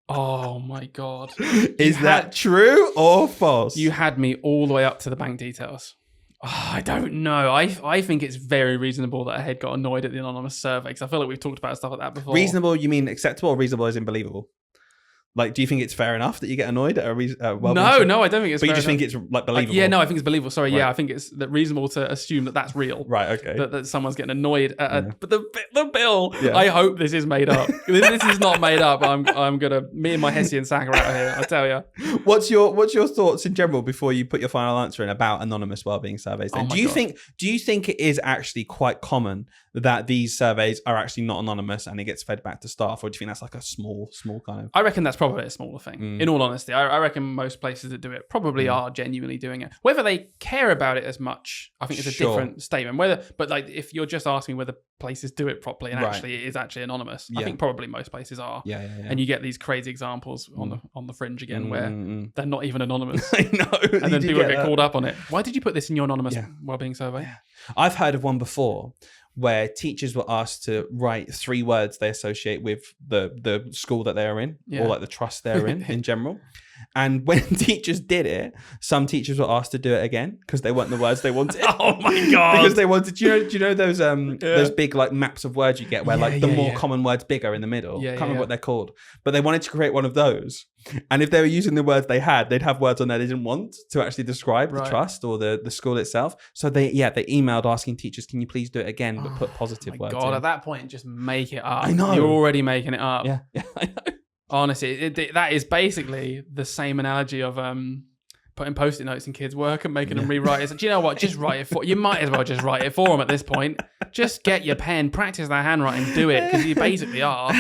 Oh my God. Is that true or false? You had me all the way up to the bank details. Oh, I don't know. I think it's very reasonable that a head got annoyed at the anonymous survey because I feel like we've talked about stuff like that before. Reasonable, you mean acceptable, or reasonable as in believable? Like, do you think it's fair enough that you get annoyed at a wellbeing survey? No, I don't think it's But you fair just enough. think it's like believable? Yeah, no, I think it's believable. Sorry, Right. yeah, I think it's reasonable to assume that that's real. Right, okay. That someone's getting annoyed at but the bill. Yeah. I hope this is made up. If this is not made up, I'm gonna me and my Hessian sack are out here. I tell you. What's your thoughts in general before you put your final answer in about anonymous wellbeing surveys? Then? Oh my Do you God. think it is actually quite common that these surveys are actually not anonymous and it gets fed back to staff, or do you think that's like a small kind of? I reckon that's probably a smaller thing. In all honesty, I reckon most places that do it probably are genuinely doing it. Whether they care about it as much, I think it's a Sure. different statement. But like, if you're just asking whether places do it properly and Right. actually it is actually anonymous, I Yeah. think probably most places are. Yeah. And you get these crazy examples on the fringe again where they're not even anonymous. I know. And then You do people get that. called up on it. Why did you put this in your anonymous Yeah. wellbeing survey? I've heard of one before where teachers were asked to write 3 words they associate with the school that they're in, Yeah. or like the trust they're in general. And when teachers did it, some teachers were asked to do it again because they weren't the words they wanted. Oh my God. Because they wanted, do you know those big like maps of words you get where like the more common word's bigger in the middle? Yeah, Can't remember yeah. what they're called. But they wanted to create one of those. And if they were using the words they had, they'd have words on there they didn't want to actually describe the Right. trust or the school itself. So they emailed asking teachers, can you please do it again, but put positive My words God, in. at that point, just make it up. I know. You're already making it up. Yeah, I know. Honestly, that is basically the same analogy of putting post-it notes in kids' work and making them rewrite it. So, do you know what? Just write it for. You might as well just write it for them at this point. Just get your pen, practice their handwriting, do it because you basically are.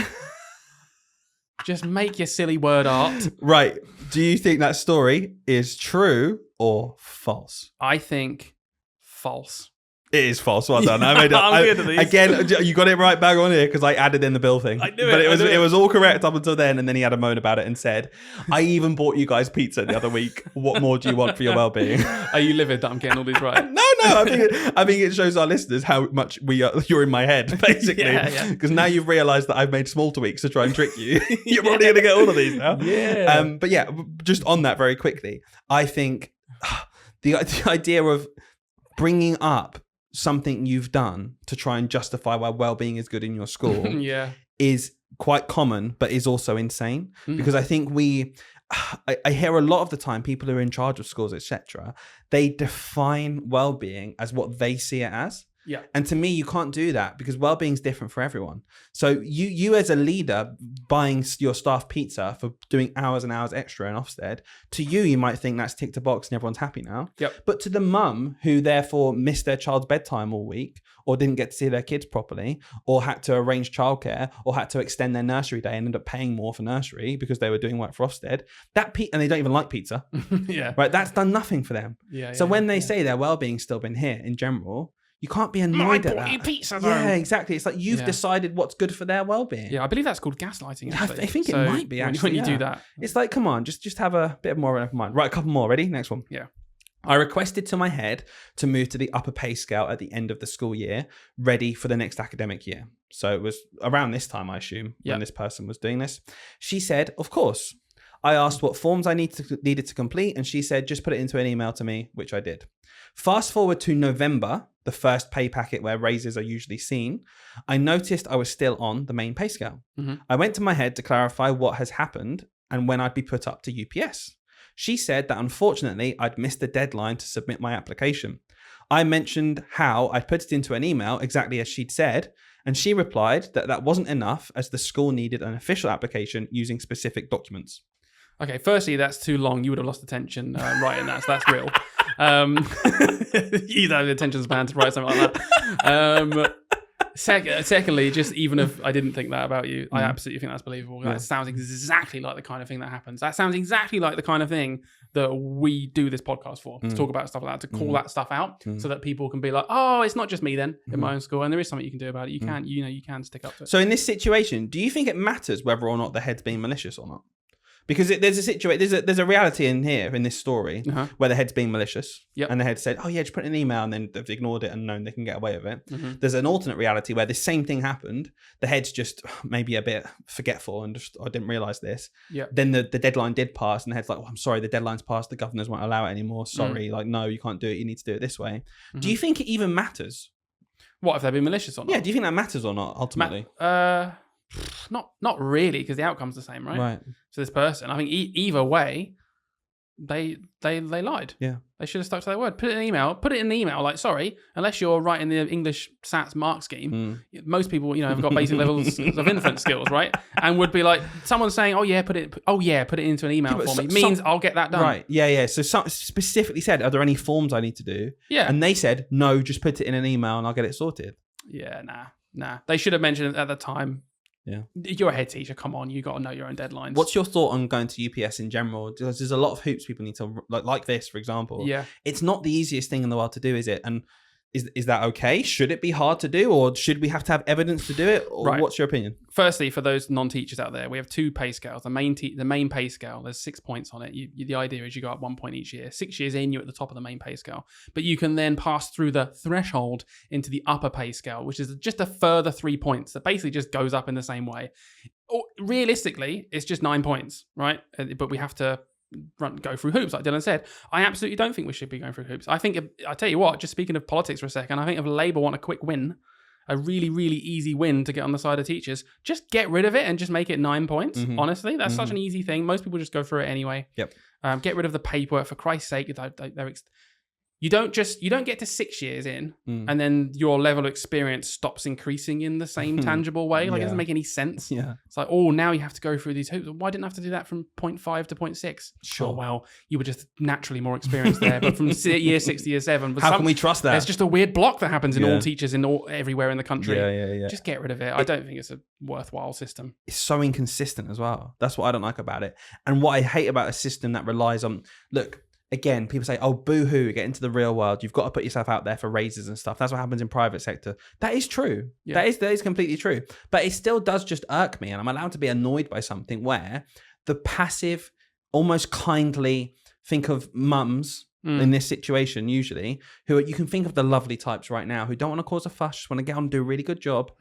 Just make your silly word art. Right. Do you think that story is true or false? I think false. It is false. Well done. I made it. I'm good at these. Again, you got it right bang on here because I added in the bill thing. I knew but it, I knew it it. was all correct up until then, and then he had a moan about it and said, "I even bought you guys pizza the other week. What more do you want for your well-being?" Are you livid that I'm getting all these right? No. I think it shows our listeners how much you're in my head, basically. Yeah. Because now you've realised that I've made small tweaks to try and trick you. You're probably going to get all of these now. Yeah. But yeah, just on that very quickly, I think the idea of bringing up something you've done to try and justify why well-being is good in your school Yeah. is quite common, but is also insane. Because I think I hear a lot of the time people who are in charge of schools, etc., they define well-being as what they see it as. Yeah. And to me, you can't do that because well-being is different for everyone. So you as a leader buying your staff pizza for doing hours and hours extra in Ofsted, to you might think that's ticked a box and everyone's happy now. Yep. But to the mum who therefore missed their child's bedtime all week, or didn't get to see their kids properly, or had to arrange childcare, or had to extend their nursery day and end up paying more for nursery because they were doing work for Ofsted, and they don't even like pizza, Yeah. right? That's done nothing for them. Yeah. So when they say their well-being's still been here in general, you can't be annoyed at bought you that. pizza, though. Yeah, exactly. It's like you've Yeah. decided what's good for their well-being. Yeah, I believe that's called gaslighting. I Actually. think it So might be actually. when you do yeah. that. It's like, come on, just have a bit more of a mind. Right, a couple more. Ready? Next one. Yeah. I requested to my head to move to the upper pay scale at the end of the school year, ready for the next academic year. So it was around this time, I assume, Yeah. when this person was doing this. She said, of course. I asked what forms I needed to complete, and she said, just put it into an email to me, which I did. Fast forward to November, the first pay packet where raises are usually seen. I noticed I was still on the main pay scale. I went to my head to clarify what has happened and when I'd be put up to UPS. She said that unfortunately I'd missed the deadline to submit my application. I mentioned how I'd put it into an email exactly as she'd said, and she replied that that wasn't enough as the school needed an official application using specific documents. Okay, firstly, that's too long. You would have lost attention writing that, so that's real. You don't have the attention span to write something like that. Secondly, just even if I didn't think that about you, I absolutely think that's believable. That sounds exactly like the kind of thing that happens. That sounds exactly like the kind of thing that we do this podcast for, to talk about stuff like that, to call that stuff out so that people can be like, oh, it's not just me then in my own school, and there is something you can do about it. You can, you can stick up to it. So in this situation, do you think it matters whether or not the head's being malicious or not? Because there's a situation, there's a reality in here in this story where the head's being malicious, and the head said, "Oh yeah, just put an email," and then they've ignored it and known they can get away with it. There's an alternate reality where the same thing happened. The head's just maybe a bit forgetful and just I didn't realize this. Then the deadline did pass, and the head's like, "Oh, I'm sorry, the deadline's passed. The governors won't allow it anymore. Sorry, like no, you can't do it. You need to do it this way." Do you think it even matters? What if they've been malicious or not? Yeah, do you think that matters or not ultimately? Not really, because the outcome's the same, right? Right. So this person, I think either way, they lied. Yeah. They should have stuck to their word. Put it in an email. Like, sorry, unless you're writing the English SATs mark scheme, most people, have got basic levels of inference skills, right? And would be like, someone saying, put it into an email for me, means I'll get that done. Right. Yeah. So some specifically said, are there any forms I need to do? Yeah. And they said, no, just put it in an email and I'll get it sorted. Yeah, nah. They should have mentioned it at the time. Yeah, you're a head teacher. Come on, you got to know your own deadlines. What's your thought on going to UPS in general? Because there's a lot of hoops people need to like this, for example. Yeah, it's not the easiest thing in the world to do, is it? And is that okay? Should it be hard to do, or should we have to have evidence to do it? Or right. What's your opinion? Firstly, for those non-teachers out there, we have two pay scales. The main pay scale, there's 6 points on it. The idea is you go up 1 point each year. 6 years in, you're at the top of the main pay scale. But you can then pass through the threshold into the upper pay scale, which is just a further 3 points that basically just goes up in the same way. Or, realistically, it's just 9 points, right? But we have to go through hoops, like Dylan said. I absolutely don't think we should be going through hoops. I tell you what, just speaking of politics for a second, I think if Labour want a quick win, a really, really easy win to get on the side of teachers, just get rid of it and just make it 9 points. Honestly, that's such an easy thing. Most people just go through it anyway. Yep. Get rid of the paperwork, for Christ's sake. You don't get to 6 years in and then your level of experience stops increasing in the same tangible way. Like, it doesn't make any sense. Yeah. It's like, oh, now you have to go through these hoops. Why didn't I have to do that from 0.5 to 0.6? Sure. Oh, well, you were just naturally more experienced there. But from year 6 to year 7. How can we trust that? There's just a weird block that happens in all teachers everywhere in the country. Yeah. Just get rid of it. I don't think it's a worthwhile system. It's so inconsistent as well. That's what I don't like about it. And what I hate about a system that relies on, look, again, people say, oh, boo-hoo, get into the real world. You've got to put yourself out there for raises and stuff. That's what happens in private sector. That is true. Yeah. That is completely true. But it still does just irk me. And I'm allowed to be annoyed by something where the passive, almost kindly, think of mums in this situation, usually, who you can think of the lovely types right now who don't want to cause a fuss, just want to get on and do a really good job.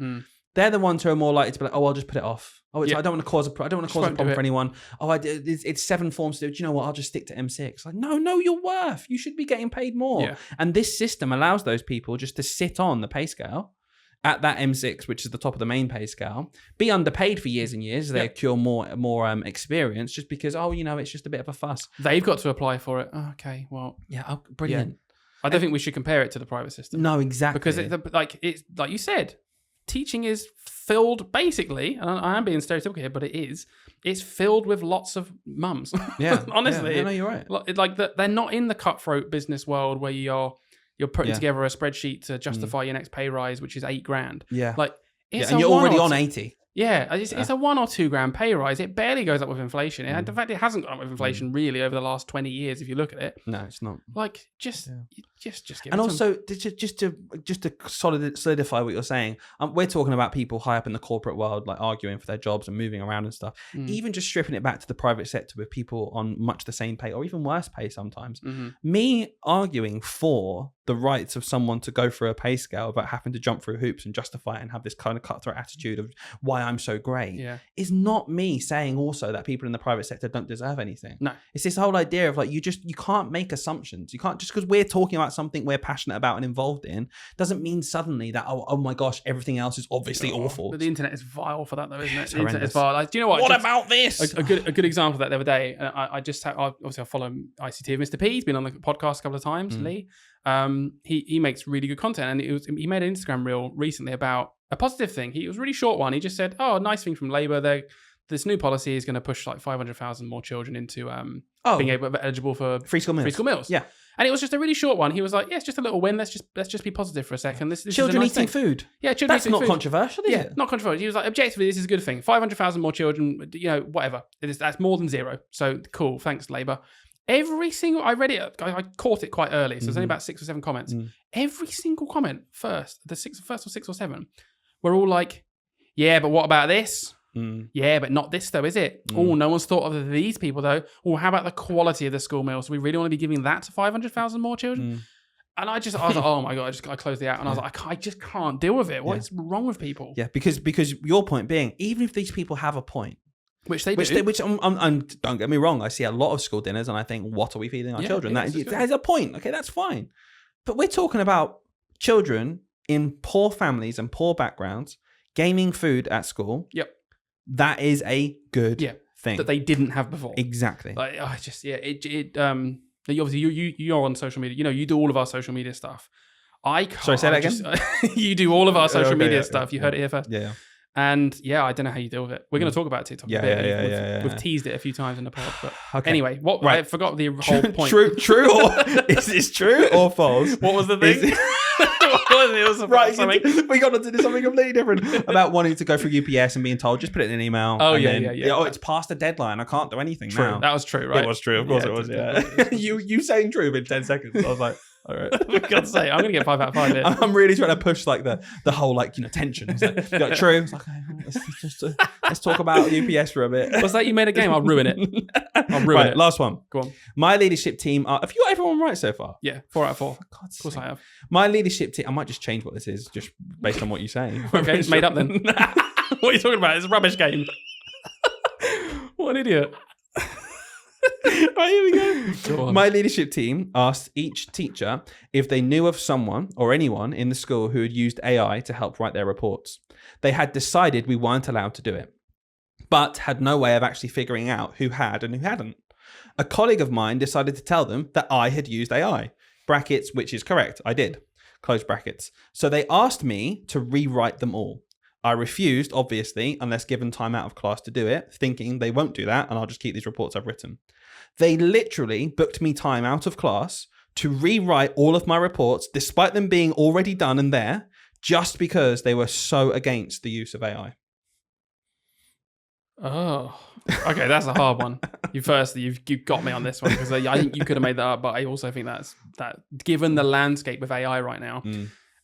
They're the ones who are more likely to be like, oh, I'll just put it off. Oh, I don't want to cause a problem for anyone. Oh, it's 7 forms to do. Do you know what? I'll just stick to M6. Like, no, you're worth. You should be getting paid more. Yeah. And this system allows those people just to sit on the pay scale at that M6, which is the top of the main pay scale, be underpaid for years and years. They accrue more experience just because, it's just a bit of a fuss. They've got to apply for it. Oh, okay, well. Yeah, brilliant. Yeah. I don't think we should compare it to the private system. No, exactly. Because it's like you said, teaching is filled, basically, and I am being stereotypical here, but it's filled with lots of mums. Yeah. Honestly. Yeah, no, you're right. Like they're not in the cutthroat business world where you're putting together a spreadsheet to justify your next pay rise, which is $8,000. Yeah. Like, and you're already on 80. Yeah, it's a $1 or $2 pay rise. It barely goes up with inflation. In fact, it hasn't gone up with inflation really over the last 20 years. If you look at it, no, it's not. Like just give. And also, just to solidify what you're saying, we're talking about people high up in the corporate world, like arguing for their jobs and moving around and stuff. Even just stripping it back to the private sector with people on much the same pay or even worse pay sometimes. Me arguing for the rights of someone to go through a pay scale without having to jump through hoops and justify it and have this kind of cutthroat attitude of why I'm so great is not me saying also that people in the private sector don't deserve anything. No. It's this whole idea of like, you can't make assumptions. You can't, just because we're talking about something we're passionate about and involved in, doesn't mean suddenly that, oh my gosh, everything else is obviously awful. But the internet is vile for that though, isn't it? It's the internet is vile. Like, do you know what? What about this? A good example of that the other day. I follow ICT of Mr. P. He's been on the podcast a couple of times, Lee. He makes really good content, and he made an Instagram reel recently about a positive thing. It was a really short one. He just said, "Oh, nice thing from Labour. This new policy is going to push like 500,000 more children into being eligible for free school meals. Yeah, and it was just a really short one. He was like, "Yeah, it's just a little win. Let's just be positive for a second. This children is a nice eating thing. food. Yeah, children That's eating not food. controversial, is it? Not controversial. He was like, objectively, this is a good thing. 500,000 more children. Whatever. That's more than zero. So cool. Thanks, Labour." Every single, I read it, I caught it quite early, so there's only about 6 or 7 comments. Every single comment, first or 6 or 7, were all like, yeah, but what about this? Yeah, but not this though, is it? Oh, no one's thought of these people though. Oh, how about the quality of the school meals? So we really want to be giving that to 500,000 more children? And I was like, oh my God, I closed the app and I was like, I just can't deal with it. What is wrong with people? Yeah, because your point being, even if these people have a point, Which they do. Don't get me wrong. I see a lot of school dinners and I think, what are we feeding our children? That has a point. Okay, that's fine. But we're talking about children in poor families and poor backgrounds gaining food at school. Yep. That is a good thing. That they didn't have before. Exactly. Like, obviously you're on social media. You do all of our social media stuff. I can't. Sorry, say that again? You do all of our social media stuff. You heard it here first. Yeah. And I don't know how you deal with it. We're going to talk about TikTok a bit. We've teased it a few times in the pod. But anyway, I forgot the whole point. True or is this true or false? What was the thing? We got to do something completely different about wanting to go through UPS and being told just put it in an email. Oh Oh, it's past the deadline. I can't do anything now. That was true, right? It was true. Of course it was. Yeah. You saying true in 10 seconds. I was like, all right. For God's sake, I'm going to get 5 out of 5 here. I'm really trying to push like the whole tension. It's like true. It's like, okay, let's talk about UPS for a bit. What's that? You made a game. I'll ruin it. Right, last one. Go on. My leadership team are. Have you got everyone right so far? Yeah, 4 out of 4. For God's of course sake. I have. My leadership team. I might just change what this is just based on what you say. Okay, it's made up then. What are you talking about? It's a rubbish game. What an idiot. Right, here we go. My leadership team asked each teacher if they knew of someone or anyone in the school who had used AI to help write their reports. They had decided we weren't allowed to do it, but had no way of actually figuring out who had and who hadn't. A colleague of mine decided to tell them that I had used AI. Brackets, which is correct. I did. Close brackets. So they asked me to rewrite them all. I refused, obviously, unless given time out of class to do it, thinking they won't do that and I'll just keep these reports I've written. They literally booked me time out of class to rewrite all of my reports, despite them being already done and there, just because they were so against the use of AI. Oh, okay, that's a hard one. You've got me on this one because I think you could have made that up, but I also think that given the landscape with AI right now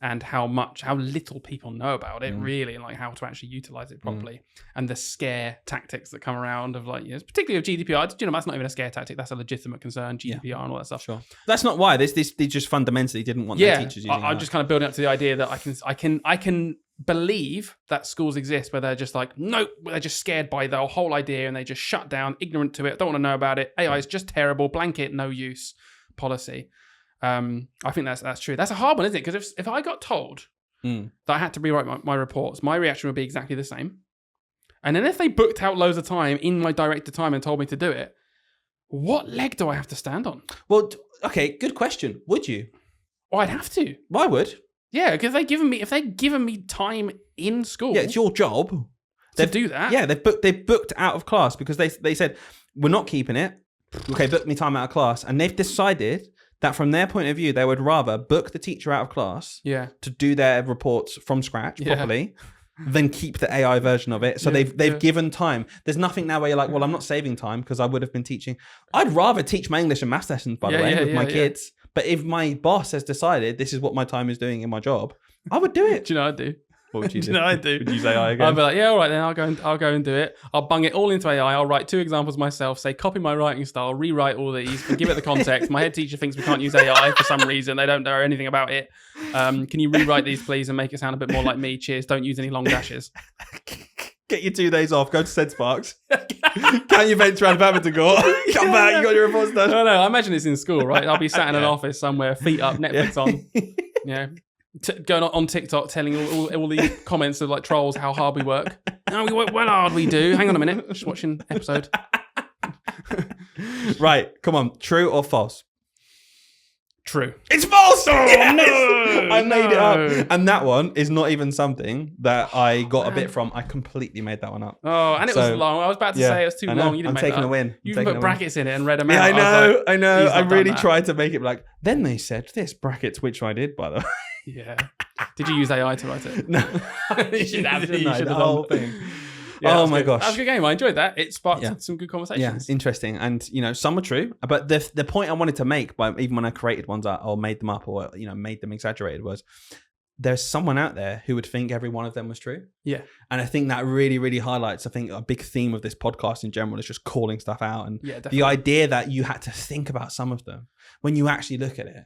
and how little people know about it really, and like how to actually utilize it properly, and the scare tactics that come around of particularly of GDPR. That's not even a scare tactic. That's a legitimate concern. GDPR and all that stuff. Sure, that's not why. They just fundamentally didn't want their teachers using. I'm just kind of building up to the idea that I can believe that schools exist where they're just like, nope, they're just scared by the whole idea and they just shut down, ignorant to it, don't want to know about it. AI is just terrible, blanket, no use policy. I think that's true. That's a hard one, isn't it? Because if I got told that I had to rewrite my reports, my reaction would be exactly the same. And then if they booked out loads of time in my directed time and told me to do it, what leg do I have to stand on? Well, okay, good question. Would you? Oh, I'd have to. I would. Yeah, because if they've given me time in school, it's your job to do that. Yeah, they've booked out of class because they said we're not keeping it. Okay, book me time out of class, and they've decided that from their point of view, they would rather book the teacher out of class to do their reports from scratch properly than keep the AI version of it. So they've given time. There's nothing now where you're like, well, I'm not saving time because I would have been teaching. I'd rather teach my English and maths lessons, by the way, with my kids. But if my boss has decided this is what my time is doing in my job, I would do it. Do you know what I'd do? What would you do? No, I do. Would you use AI again? I'll be like, yeah, all right, then I'll go and do it. I'll bung it all into AI. I'll write 2 examples myself, say, copy my writing style, rewrite all these, and give it the context. My head teacher thinks we can't use AI for some reason. They don't know anything about it. Can you rewrite these, please, and make it sound a bit more like me? Cheers. Don't use any long dashes. Get your 2 days off. Go to St. Sparks. Count your vents around badminton court. Come back. You got your reports done. No. I imagine it's in school, right? I'll be sat in an office somewhere, feet up, Netflix on. Yeah. Going on TikTok, telling all the comments of like trolls how hard we work. No, we work well hard. We do. Hang on a minute. Just watching episode. Right. Come on. True or false? True. It's false. Oh, Yes! no. I made it up, and that one is not even something that I got a bit from. I completely made that one up. Oh, and it was long. I was about to say it was too long. You didn't make taking that a win. You put brackets in it and read them out. Yeah, I know. I really that. tried to make it like. Then they said this brackets, which I did, by the way. Yeah. Did you use AI to write it? No, you should have. the done whole thing. Yeah, oh my gosh, that was a good game. I enjoyed that. It sparked some good conversations. Yeah, interesting. And some were true, but the point I wanted to make, by even when I created ones or made them up or made them exaggerated, was there's someone out there who would think every one of them was true. Yeah, and I think that really, really highlights. I think a big theme of this podcast in general is just calling stuff out, and the idea that you had to think about some of them when you actually look at it.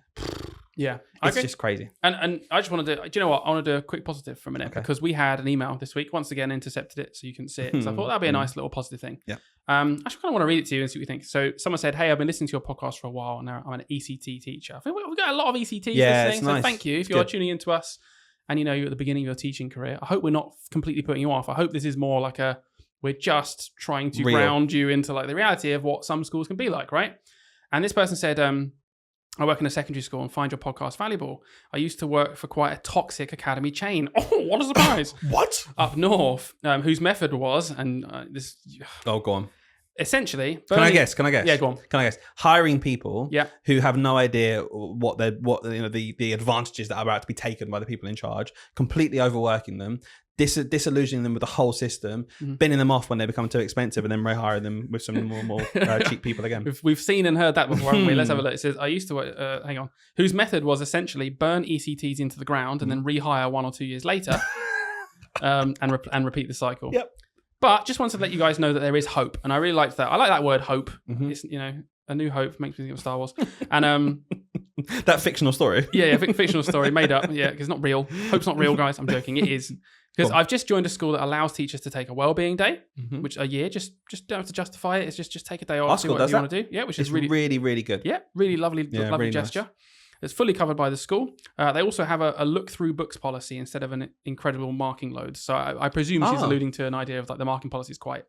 Yeah, it's just crazy. And I just want to do. Do you know what? I want to do a quick positive for a minute because we had an email this week. Once again, intercepted it so you can see it. So I thought that'd be a nice little positive thing. Yeah. I just kind of want to read it to you and see what you think. So someone said, "Hey, I've been listening to your podcast for a while, and now I'm an ECT teacher. I think we've got a lot of ECTs listening. So nice. Thank you if you're tuning into us, and you're at the beginning of your teaching career. I hope we're not completely putting you off. I hope this is more like we're just trying to ground you into like the reality of what some schools can be like, right? And this person said, I work in a secondary school and find your podcast valuable. I used to work for quite a toxic academy chain. Oh, what a surprise. What? Up north, whose method was, and this... Oh, go on. Essentially... Can I guess? Yeah, go on. Can I guess? Hiring people who have no idea what the advantages that are about to be taken by the people in charge, completely overworking them, disillusioning them with the whole system, binning them off when they become too expensive, and then rehiring them with some more cheap people again. We've seen and heard that before, haven't we? Let's have a look. It says, I used to work, hang on, whose method was essentially burn ECTs into the ground and then rehire 1 or 2 years later and repeat the cycle. Yep. But just wanted to let you guys know that there is hope. And I really liked that. I like that word hope. It's, a new hope makes me think of Star Wars. And that fictional story. Yeah, fictional story made up. Yeah, because it's not real. Hope's not real, guys. I'm joking. It is. Because I've just joined a school that allows teachers to take a wellbeing day, which a year, just don't have to justify it. It's just take a day off, do what you want to do. Yeah, which is really, really good. Yeah, really lovely really gesture. Nice. It's fully covered by the school. They also have a look through books policy instead of an incredible marking load. So I presume she's alluding to an idea of like the marking policy is quite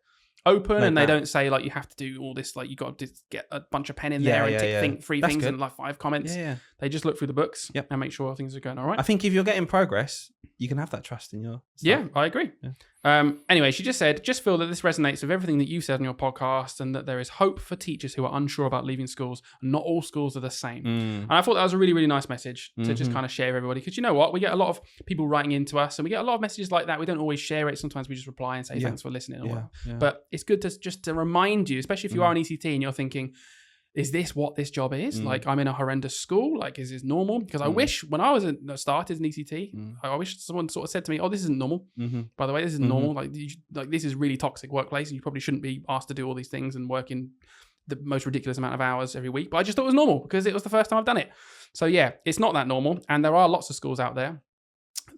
open, and they don't say like you have to do all this, like you got to get a bunch of pen in there and tick three things and like 5 comments. They just look through the books and make sure things are going all right. I think if you're getting progress, you can have that trust in your stuff. Yeah, I agree. Anyway, she just said, just feel that this resonates with everything that you said on your podcast, and that there is hope for teachers who are unsure about leaving schools. Not all schools are the same. And I thought that was a really, really nice message to just kind of share with everybody, because you know what, we get a lot of people writing into us, and we get a lot of messages like that. We don't always share it. Sometimes we just reply and say thanks for listening or whatever. But it's good to just to remind you, especially if you are an ECT and you're thinking, is this what this job is? Like, I'm in a horrendous school. Like, is this normal? Because I wish when I was started as an ECT, I wish someone sort of said to me, oh, this isn't normal. By the way, this is normal. Like this is really toxic workplace, and you probably shouldn't be asked to do all these things and work in the most ridiculous amount of hours every week. But I just thought it was normal because it was the first time I've done it. So yeah, it's not that normal. And there are lots of schools out there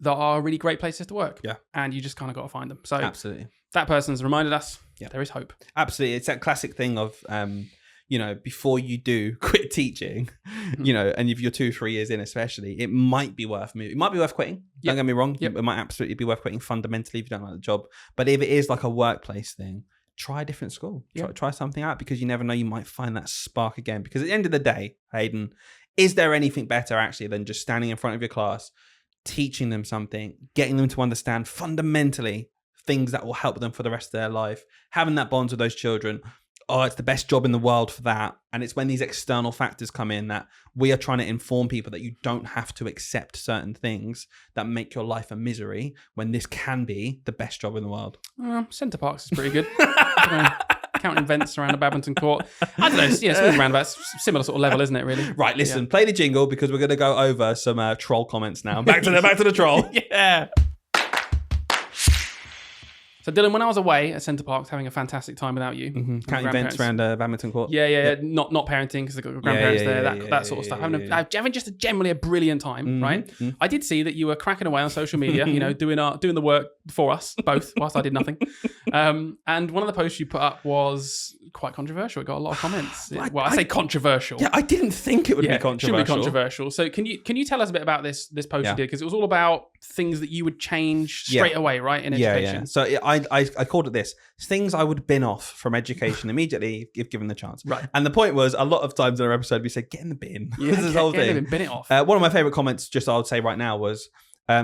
that are really great places to work. Yeah. And you just kind of got to find them. So absolutely, that person's reminded us there is hope. Absolutely. It's that classic thing of, before you do quit teaching, and if you're 2-3 years in, especially, it might be worth moving. It might be worth quitting. Don't get me wrong. It might absolutely be worth quitting fundamentally if you don't like the job. But if it is like a workplace thing, try a different school. Try something out, because you never know, you might find that spark again. Because at the end of the day, Hayden, is there anything better actually than just standing in front of your class, teaching them something, getting them to understand fundamentally things that will help them for the rest of their life, having that bond with those children? Oh, it's the best job in the world for that. And it's when these external factors come in that we are trying to inform people that you don't have to accept certain things that make your life a misery, when this can be the best job in the world. Centre Parks is pretty good. Counting vents around a badminton court. I don't know. Something around about similar sort of level, isn't it? Really. Right. Listen. Play the jingle, because we're going to go over some troll comments now. Back to the troll. Yeah. So Dylan, when I was away at Centre Parks having a fantastic time without you, County events around badminton court. Yeah. Not parenting because they've got grandparents there, that sort of stuff. Having just generally a brilliant time, right? I did see that you were cracking away on social media, doing the work for us both, whilst I did nothing. And one of the posts you put up was quite controversial. It got a lot of comments. I say controversial. Yeah, I didn't think it would be controversial. Should be controversial. So can you tell us a bit about this post you did? Because it was all about things that you would change straight away, right, in education. Yeah. So I called it this: things I would bin off from education immediately if given the chance. Right. And the point was, a lot of times in our episode we said, get in the bin. Yeah, this whole thing. Bin it off. One of my favorite comments, just I would say right now, was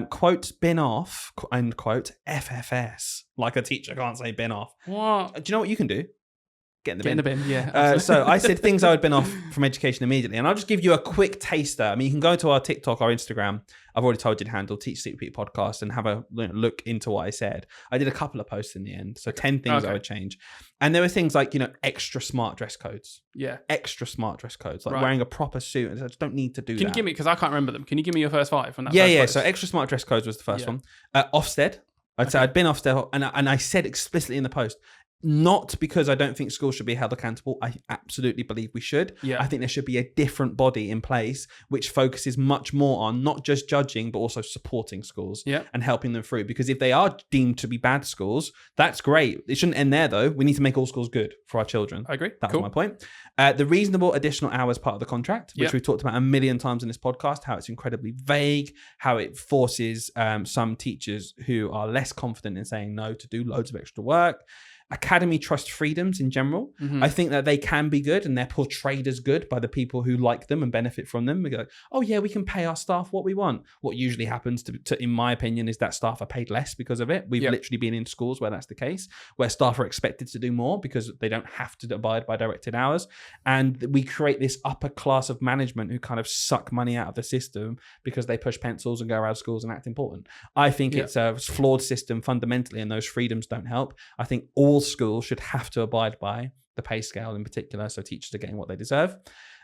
quote bin off, end quote, FFS. Like a teacher can't say bin off. What? Do you know what you can do? Get in the bin. Yeah. So I said things I would bin off from education immediately. And I'll just give you a quick taster. I mean, you can go to our TikTok, our Instagram. I've already told you to handle Teach, Sleep, Repeat podcast and have a look into what I said. I did a couple of posts in the end. So 10 things I would change. And there were things like, extra smart dress codes. Yeah. Extra smart dress codes. Like wearing a proper suit. I just don't need to do that. Can you give me, because I can't remember them. Can you give me your first 5 from that? Yeah. So extra smart dress codes was the first one. Ofsted. I'd say I'd been Ofsted. And I said explicitly in the post, not because I don't think schools should be held accountable. I absolutely believe we should. Yeah. I think there should be a different body in place which focuses much more on not just judging, but also supporting schools and helping them through. Because if they are deemed to be bad schools, that's great. It shouldn't end there, though. We need to make all schools good for our children. I agree. That was my point. The reasonable additional hours part of the contract, which we've talked about a million times in this podcast, how it's incredibly vague, how it forces some teachers who are less confident in saying no to do loads of extra work. Academy trust freedoms in general. I think that they can be good and they're portrayed as good by the people who like them and benefit from them. We go, oh yeah, we can pay our staff what we want. What usually happens to in my opinion, is that staff are paid less because of it. We've literally been in schools where that's the case, where staff are expected to do more because they don't have to abide by directed hours. And we create this upper class of management who kind of suck money out of the system because they push pencils and go around schools and act important. I think it's a flawed system fundamentally, and those freedoms don't help. I think all schools should have to abide by the pay scale in particular, so teachers are getting what they deserve.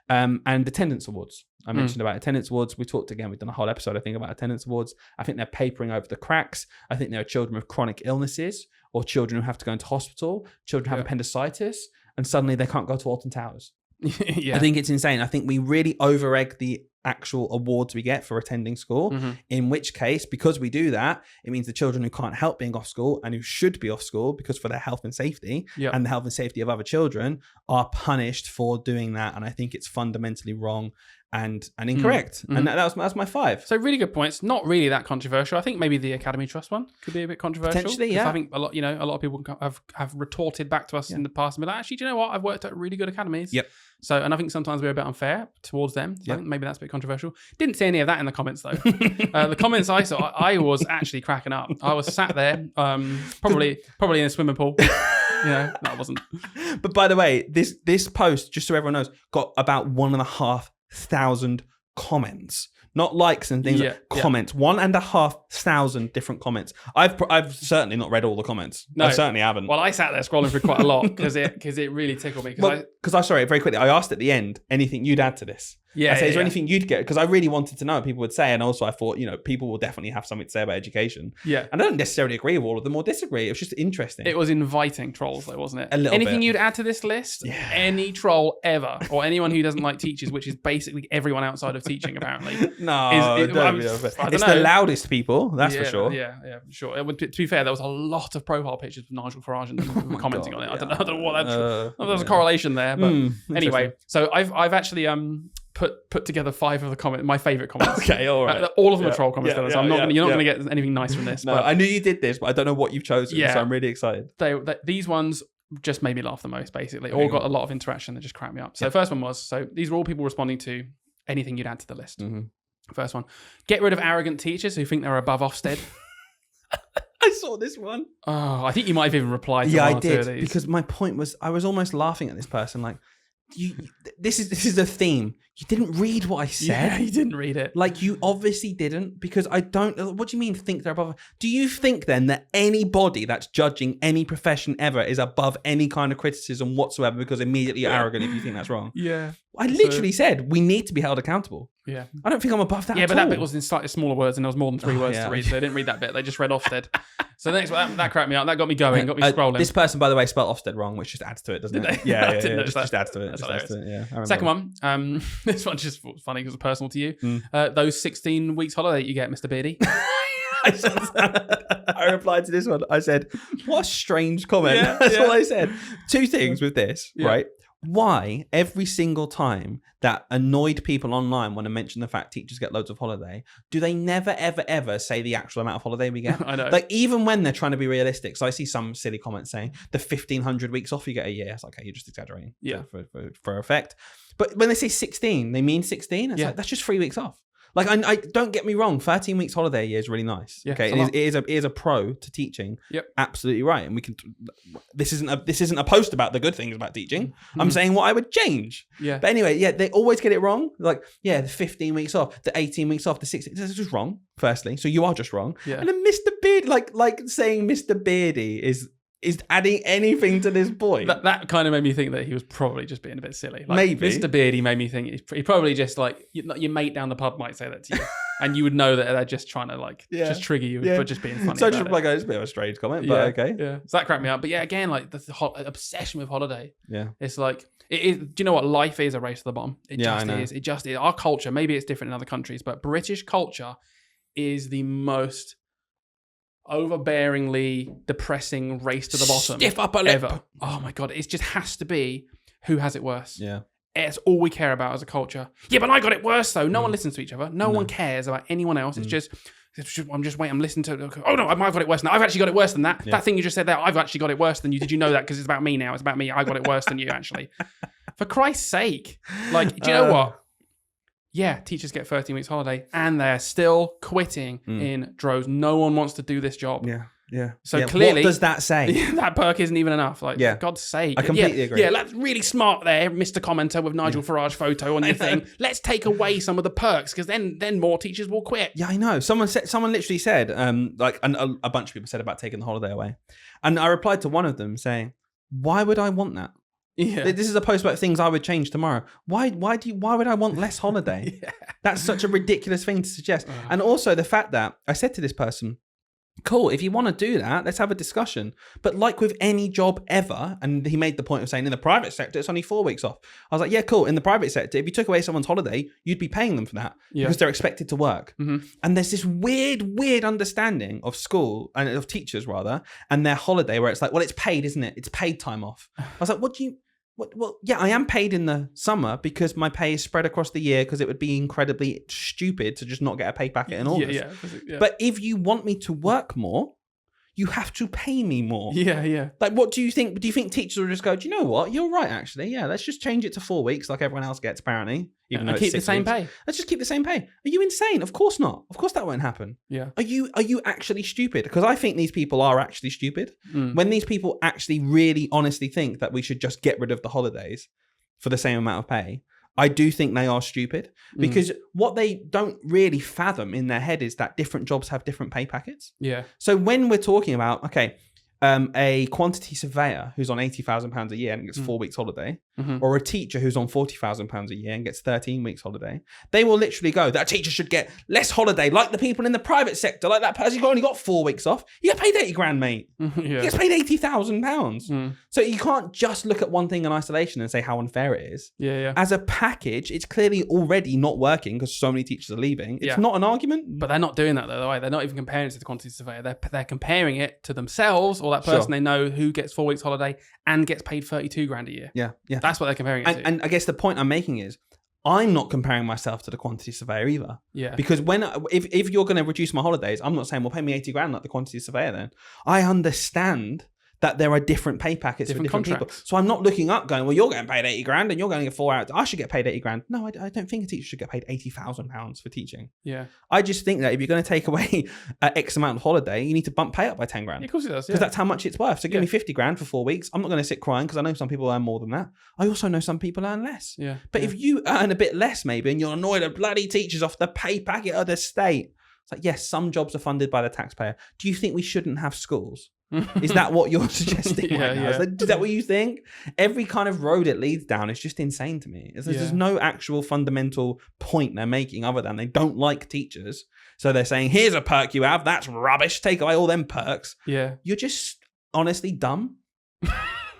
And attendance awards. I mentioned about attendance awards. We've done a whole episode, I think, about attendance awards. I think they're papering over the cracks. I think there are children with chronic illnesses or children who have to go into hospital, children who have appendicitis, and suddenly they can't go to Alton Towers. I think it's insane. I think we really over-egg the actual awards we get for attending school, in which case, because we do that, it means the children who can't help being off school and who should be off school because for their health and safety and the health and safety of other children are punished for doing that. And I think it's fundamentally wrong and incorrect. And that's my 5. So really good points. Not really that controversial. I think maybe the Academy Trust one could be a bit controversial. Potentially, I think a lot of people have retorted back to us in the past and be like, actually, do you know what? I've worked at really good academies. So, and I think sometimes we're a bit unfair towards them. So I think maybe that's a bit controversial. Didn't see any of that in the comments though. The comments I saw, I was actually cracking up. I was sat there, probably in a swimming pool. No, I wasn't. But by the way, this post, just so everyone knows, got about 1,500 comments. Not likes and things, comments. 1,500 different comments. I've certainly not read all the comments. No, I certainly haven't. Well, I sat there scrolling through quite a lot because it really tickled me. Because I'm sorry, very quickly, I asked at the end, anything you'd add to this? I say, is there anything you'd get? Because I really wanted to know what people would say. And also I thought, people will definitely have something to say about education. And I don't necessarily agree with all of them or disagree. It was just interesting. It was inviting trolls though, wasn't it? A little Anything bit. You'd add to this list? Any troll ever, or anyone who doesn't like teachers, which is basically everyone outside of teaching apparently. It's the loudest people, that's for sure. Yeah, for sure. To be fair, there was a lot of profile pictures of Nigel Farage and them commenting on it. I don't know what there's a correlation there, but anyway. So I've actually put together 5 of the comments, my favorite comments. Okay, all right. All of them are troll comments. So you're not going to get anything nice from this. No, but I knew you did this, but I don't know what you've chosen. So I'm really excited. These ones just made me laugh the most. Basically, all got a lot of interaction that just cracked me up. So the first one was, these were all people responding to anything you'd add to the list. First one, get rid of arrogant teachers who think they're above Ofsted. I saw this one. Oh, I think you might have even replied to one or I two did of these. because my point was I was almost laughing at this person like, this is a theme. You didn't read what I said. Yeah, you didn't read it. Like, you obviously didn't, because I don't... What do you mean think they're above? Do you think then that anybody that's judging any profession ever is above any kind of criticism whatsoever because immediately you're arrogant if you think that's wrong? Yeah. I literally said we need to be held accountable. Yeah. I don't think I'm above that Yeah, at but all. that bit was in slightly smaller words and there was more than 3 words to read, so they didn't read that bit. They just read Ofsted. So the next one, that cracked me up. That got me going, got me scrolling. This person, by the way, spelled Ofsted wrong, which just adds to it, doesn't it? Yeah, just adds to it. Yeah. Second one, this one's just funny because it's personal to you. Those 16 weeks holiday you get, Mr. Beardy. I replied to this one. I said, what a strange comment. That's all I said. Two things with this, right? Why every single time that annoyed people online want to mention the fact teachers get loads of holiday, do they never, ever, ever say the actual amount of holiday we get? I know. Like, even when they're trying to be realistic. So I see some silly comments saying the 1,500 weeks off you get a year. It's like, okay, you're just exaggerating for effect. But when they say 16, they mean 16. It's like, that's just 3 weeks off. Like, I don't get me wrong, 13 weeks holiday a year is really nice. Yeah, okay, it is a pro to teaching. Yep, absolutely right. And we can. This isn't a post about the good things about teaching. I'm saying what I would change. Yeah. But anyway, they always get it wrong. Like, the 15 weeks off, the 18 weeks off, the 16. This is just wrong. Firstly, so you are just wrong. Yeah. And then Mr. Beard, like saying Mr. Beardy is adding anything to this point. That kind of made me think that he was probably just being a bit silly. Like, maybe. Mr. Beardy made me think he probably just like your mate down the pub might say that to you. And you would know that they're just trying to just trigger you, but just being funny. So just like, it's a bit of a strange comment, but okay. Yeah. So that cracked me up. But yeah, again, like the obsession with holiday. Yeah. It's like, do you know what? Life is a race to the bottom. It just is. Our culture, maybe it's different in other countries, but British culture is the most overbearingly depressing race to the bottom. Stiff upper lip. Ever. Oh my God. It just has to be who has it worse. Yeah. It's all we care about as a culture. Yeah, but I got it worse though. No one listens to each other. No one cares about anyone else. It's just I'm just waiting. I'm listening to. Oh no, I've got it worse now. I've actually got it worse than that. Yeah. That thing you just said there, I've actually got it worse than you. Did you know that? Because it's about me now. It's about me. I got it worse than you actually. For Christ's sake, like, do you know what? Yeah, teachers get 13 weeks holiday and they're still quitting in droves. No one wants to do this job. Yeah. Yeah. So clearly, what does that say? That perk isn't even enough. Like, for God's sake. I completely agree. Yeah, that's really smart there, Mr. Commenter with Nigel Farage photo on your thing. Let's take away some of the perks because then more teachers will quit. Yeah, I know. Someone literally said, like a bunch of people said about taking the holiday away. And I replied to one of them saying, why would I want that? Yeah. This is a post about things I would change tomorrow. Why would I want less holiday? That's such a ridiculous thing to suggest. And also the fact that I said to this person, cool, if you want to do that, let's have a discussion. But like with any job ever, and he made the point of saying in the private sector, it's only 4 weeks off. I was like, yeah, cool. In the private sector, if you took away someone's holiday, you'd be paying them for that because they're expected to work. And there's this weird understanding of school and of teachers rather, and their holiday where it's like, well, it's paid, isn't it? It's paid time off. I was like, well, yeah, I am paid in the summer because my pay is spread across the year because it would be incredibly stupid to just not get a pay packet in August. Yeah. But if you want me to work more, you have to pay me more. Yeah. Like, what do you think? Do you think teachers will just go, do you know what? You're right, actually. Yeah, let's just change it to 4 weeks like everyone else gets, apparently. Even though keep the same pay. Let's just keep the same pay. Are you insane? Of course not. Of course that won't happen. Yeah. Are you actually stupid? Because I think these people are actually stupid. When these people actually really honestly think that we should just get rid of the holidays for the same amount of pay, I do think they are stupid because what they don't really fathom in their head is that different jobs have different pay packets. Yeah. So when we're talking about, a quantity surveyor who's on £80,000 a year and gets 4 weeks holiday, or a teacher who's on £40,000 a year and gets 13 weeks holiday, they will literally go, that teacher should get less holiday, like the people in the private sector, like that person who only got 4 weeks off. You get paid 80 grand, mate. He gets paid £80,000. So you can't just look at one thing in isolation and say how unfair it is. Yeah. As a package, it's clearly already not working because so many teachers are leaving. It's not an argument. But they're not doing that though. They're not even comparing it to the quantity surveyor. They're comparing it to themselves or that person they know who gets 4 weeks holiday and gets paid 32 grand a year. Yeah. That's what they're comparing it to. And I guess the point I'm making is I'm not comparing myself to the quantity surveyor either. Yeah. Because if you're going to reduce my holidays, I'm not saying, well, pay me 80 grand like the quantity surveyor then. I understand that there are different pay packets for different people. So I'm not looking up going, well, you're getting paid 80 grand and you're going to get 4 hours. I should get paid 80 grand. No, I don't think a teacher should get paid £80,000 for teaching. Yeah. I just think that if you're going to take away X amount of holiday, you need to bump pay up by 10 grand. Yeah, of course it does. Because that's how much it's worth. So give me 50 grand for 4 weeks. I'm not going to sit crying because I know some people earn more than that. I also know some people earn less. Yeah. But if you earn a bit less maybe and you're annoyed at bloody teachers off the pay packet of the state, it's like, yes, some jobs are funded by the taxpayer. Do you think we shouldn't have schools? Is that what you're suggesting right now? Is that what you think? Every kind of road it leads down is just insane to me. There's no actual fundamental point they're making other than they don't like teachers. So they're saying, here's a perk you have. That's rubbish. Take away all them perks. Yeah. You're just honestly dumb.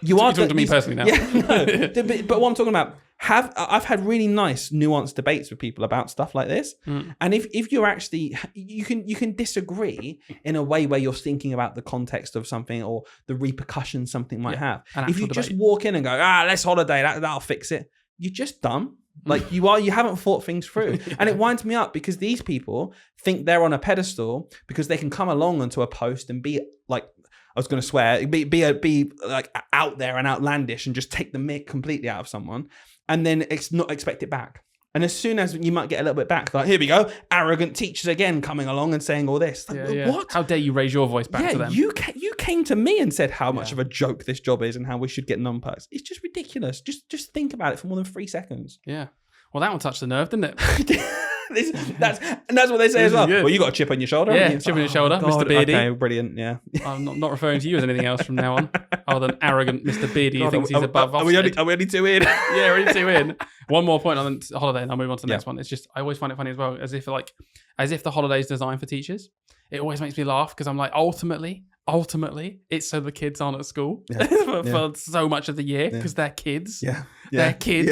You are talking to me personally now. Yeah, no. But what I'm talking about, I've had really nice nuanced debates with people about stuff like this. And if you're actually, you can disagree in a way where you're thinking about the context of something or the repercussions something might have. If you just walk in and go, let's holiday, that'll fix it. You're just dumb. Like you haven't thought things through. And it winds me up because these people think they're on a pedestal because they can come along onto a post and be like, I was going to swear, be like out there and outlandish and just take the mick completely out of someone and then not expect it back. And as soon as you might get a little bit back, like, here we go, arrogant teachers again coming along and saying all this. Like, what? How dare you raise your voice back to them? You came to me and said how much of a joke this job is and how we should get non-perks. It's just ridiculous. Just think about it for more than 3 seconds. Yeah. Well, that one touched the nerve, didn't it? That's what they say as well. Well, you got a chip on your shoulder. Yeah, chip on your shoulder, God. Mr. Beardy. Okay, brilliant. Yeah. I'm not referring to you as anything else from now on, other than arrogant Mr. Beardy who thinks he's above us. Are we only 2 in? Yeah, we're only 2 in. One more point on the holiday, and I'll move on to the next one. It's just I always find it funny as well, as if the holiday is designed for teachers. It always makes me laugh because I'm like, ultimately, it's so the kids aren't at school for so much of the year because they're kids. They're kids.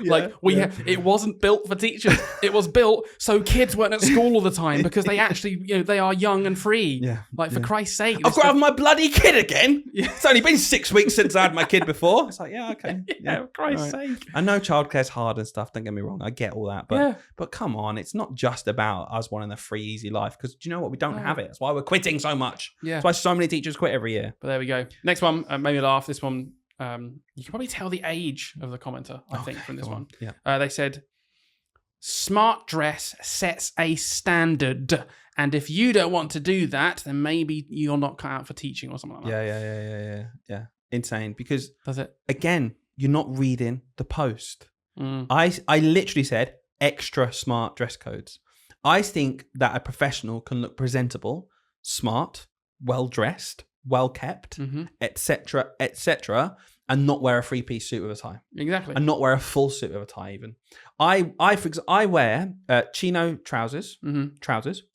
Like it wasn't built for teachers. It was built so kids weren't at school all the time because they actually, they are young and free. Like for Christ's sake, I've got to have my bloody kid again. It's only been 6 weeks since I had my kid before. It's like, okay. For Christ's sake. I know childcare's hard and stuff. Don't get me wrong. I get all that, but come on, it's not just about us wanting a free, easy life. Because do you know what? We don't have it. That's why we're quitting so much. That's why so many teachers quit every year. But there we go. Next one made me laugh. This one, you can probably tell the age of the commenter, I think, from this one. They said, smart dress sets a standard. And if you don't want to do that, then maybe you're not cut out for teaching or something like that. Yeah. Insane. Because, does it? Again, you're not reading the post. I literally said extra smart dress codes. I think that a professional can look presentable, smart, well-dressed, well-kept, etc., and not wear a 3-piece suit with a tie. Exactly. And not wear a full suit with a tie even. I wear chino trousers,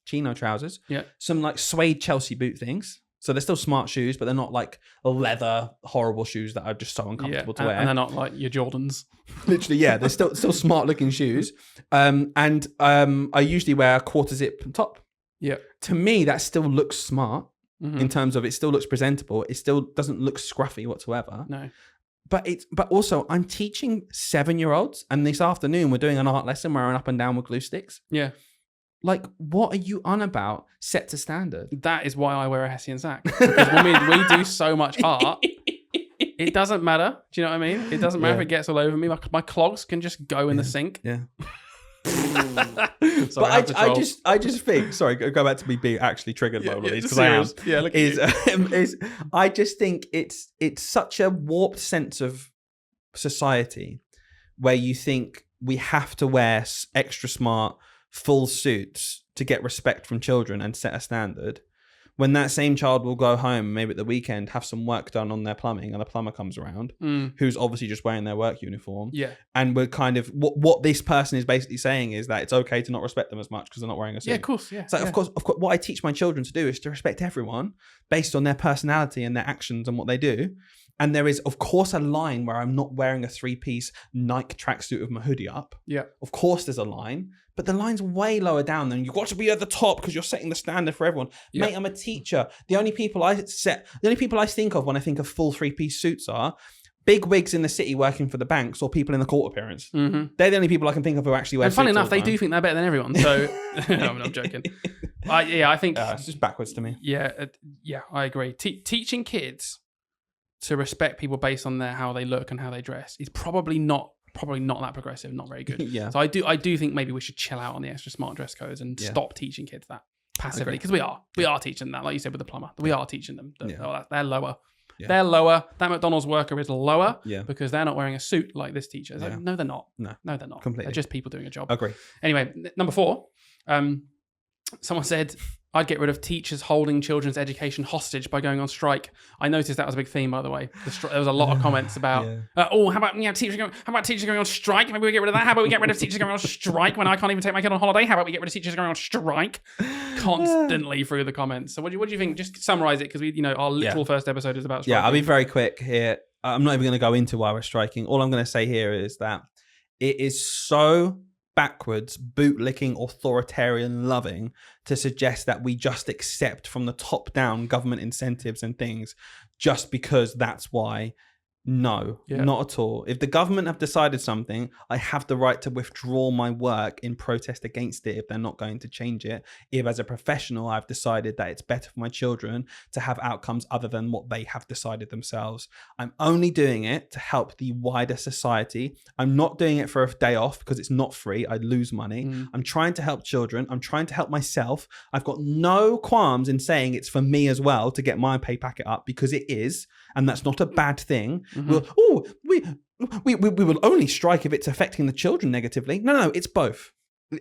chino trousers, some like suede Chelsea boot things. So they're still smart shoes, but they're not like leather, horrible shoes that are just so uncomfortable to wear. And they're not like your Jordans. Literally, they're still smart looking shoes. And I usually wear a quarter zip top. Yeah. To me, that still looks smart. In terms of it still looks presentable. It still doesn't look scruffy whatsoever. No. But also I'm teaching 7-year-olds and this afternoon we're doing an art lesson where I'm up and down with glue sticks. Yeah. Like, what are you on about? Set to standard. That is why I wear a Hessian sack. Because when we do so much art, it doesn't matter. Do you know what I mean? It doesn't matter if it gets all over me. My clogs can just go in the sink. Yeah. Sorry, but I just think, sorry, go back to me being actually triggered by all of these because I am. Yeah, look at I just think it's such a warped sense of society where you think we have to wear extra smart full suits to get respect from children and set a standard. When that same child will go home, maybe at the weekend, have some work done on their plumbing, and the plumber comes around, who's obviously just wearing their work uniform. Yeah. And we're kind of, what this person is basically saying is that it's okay to not respect them as much because they're not wearing a suit. Yeah, of course. Yeah. So, of course, what I teach my children to do is to respect everyone based on their personality and their actions and what they do. And there is, of course, a line where I'm not wearing a 3-piece Nike tracksuit with my hoodie up. Yeah. Of course, there's a line, but the line's way lower down than you've got to be at the top because you're setting the standard for everyone. Yeah. Mate, I'm a teacher. The only people I think of when I think of full 3-piece suits are big wigs in the city working for the banks or people in the court appearance. They're the only people I can think of who actually wear suits. And funny enough, they do think they're better than everyone. So, no, I'm joking. I think... it's just backwards to me. Yeah, I agree. Teaching kids to respect people based on how they look and how they dress is probably not that progressive, not very good. Yeah. So I do think maybe we should chill out on the extra smart dress codes and stop teaching kids that passively, because we are teaching that, like you said with the plumber. We are teaching them that they're lower. Yeah. They're lower. That McDonald's worker is lower because they're not wearing a suit like this teacher. Like, no, they're not. No, they're not. Completely. They're just people doing a job. Agree. Anyway, number 4. Someone said, I'd get rid of teachers holding children's education hostage by going on strike. I noticed that was a big theme, by the way. There was a lot of comments about, how about teachers going on strike? Maybe we get rid of that. How about we get rid of teachers going on strike when I can't even take my kid on holiday? How about we get rid of teachers going on strike? Constantly through the comments. So what do you think? Just summarize it, because our literal first episode is about striking. Yeah, I'll be very quick here. I'm not even going to go into why we're striking. All I'm going to say here is that it is so backwards, bootlicking, authoritarian loving to suggest that we just accept from the top down government incentives and things just because that's why. No, not at all. If the government have decided something, I have the right to withdraw my work in protest against it if they're not going to change it. If as a professional, I've decided that it's better for my children to have outcomes other than what they have decided themselves. I'm only doing it to help the wider society. I'm not doing it for a day off because it's not free. I'd lose money. I'm trying to help children. I'm trying to help myself. I've got no qualms in saying it's for me as well to get my pay packet up, because it is. And that's not a bad thing. We will only strike if it's affecting the children negatively. No, it's both.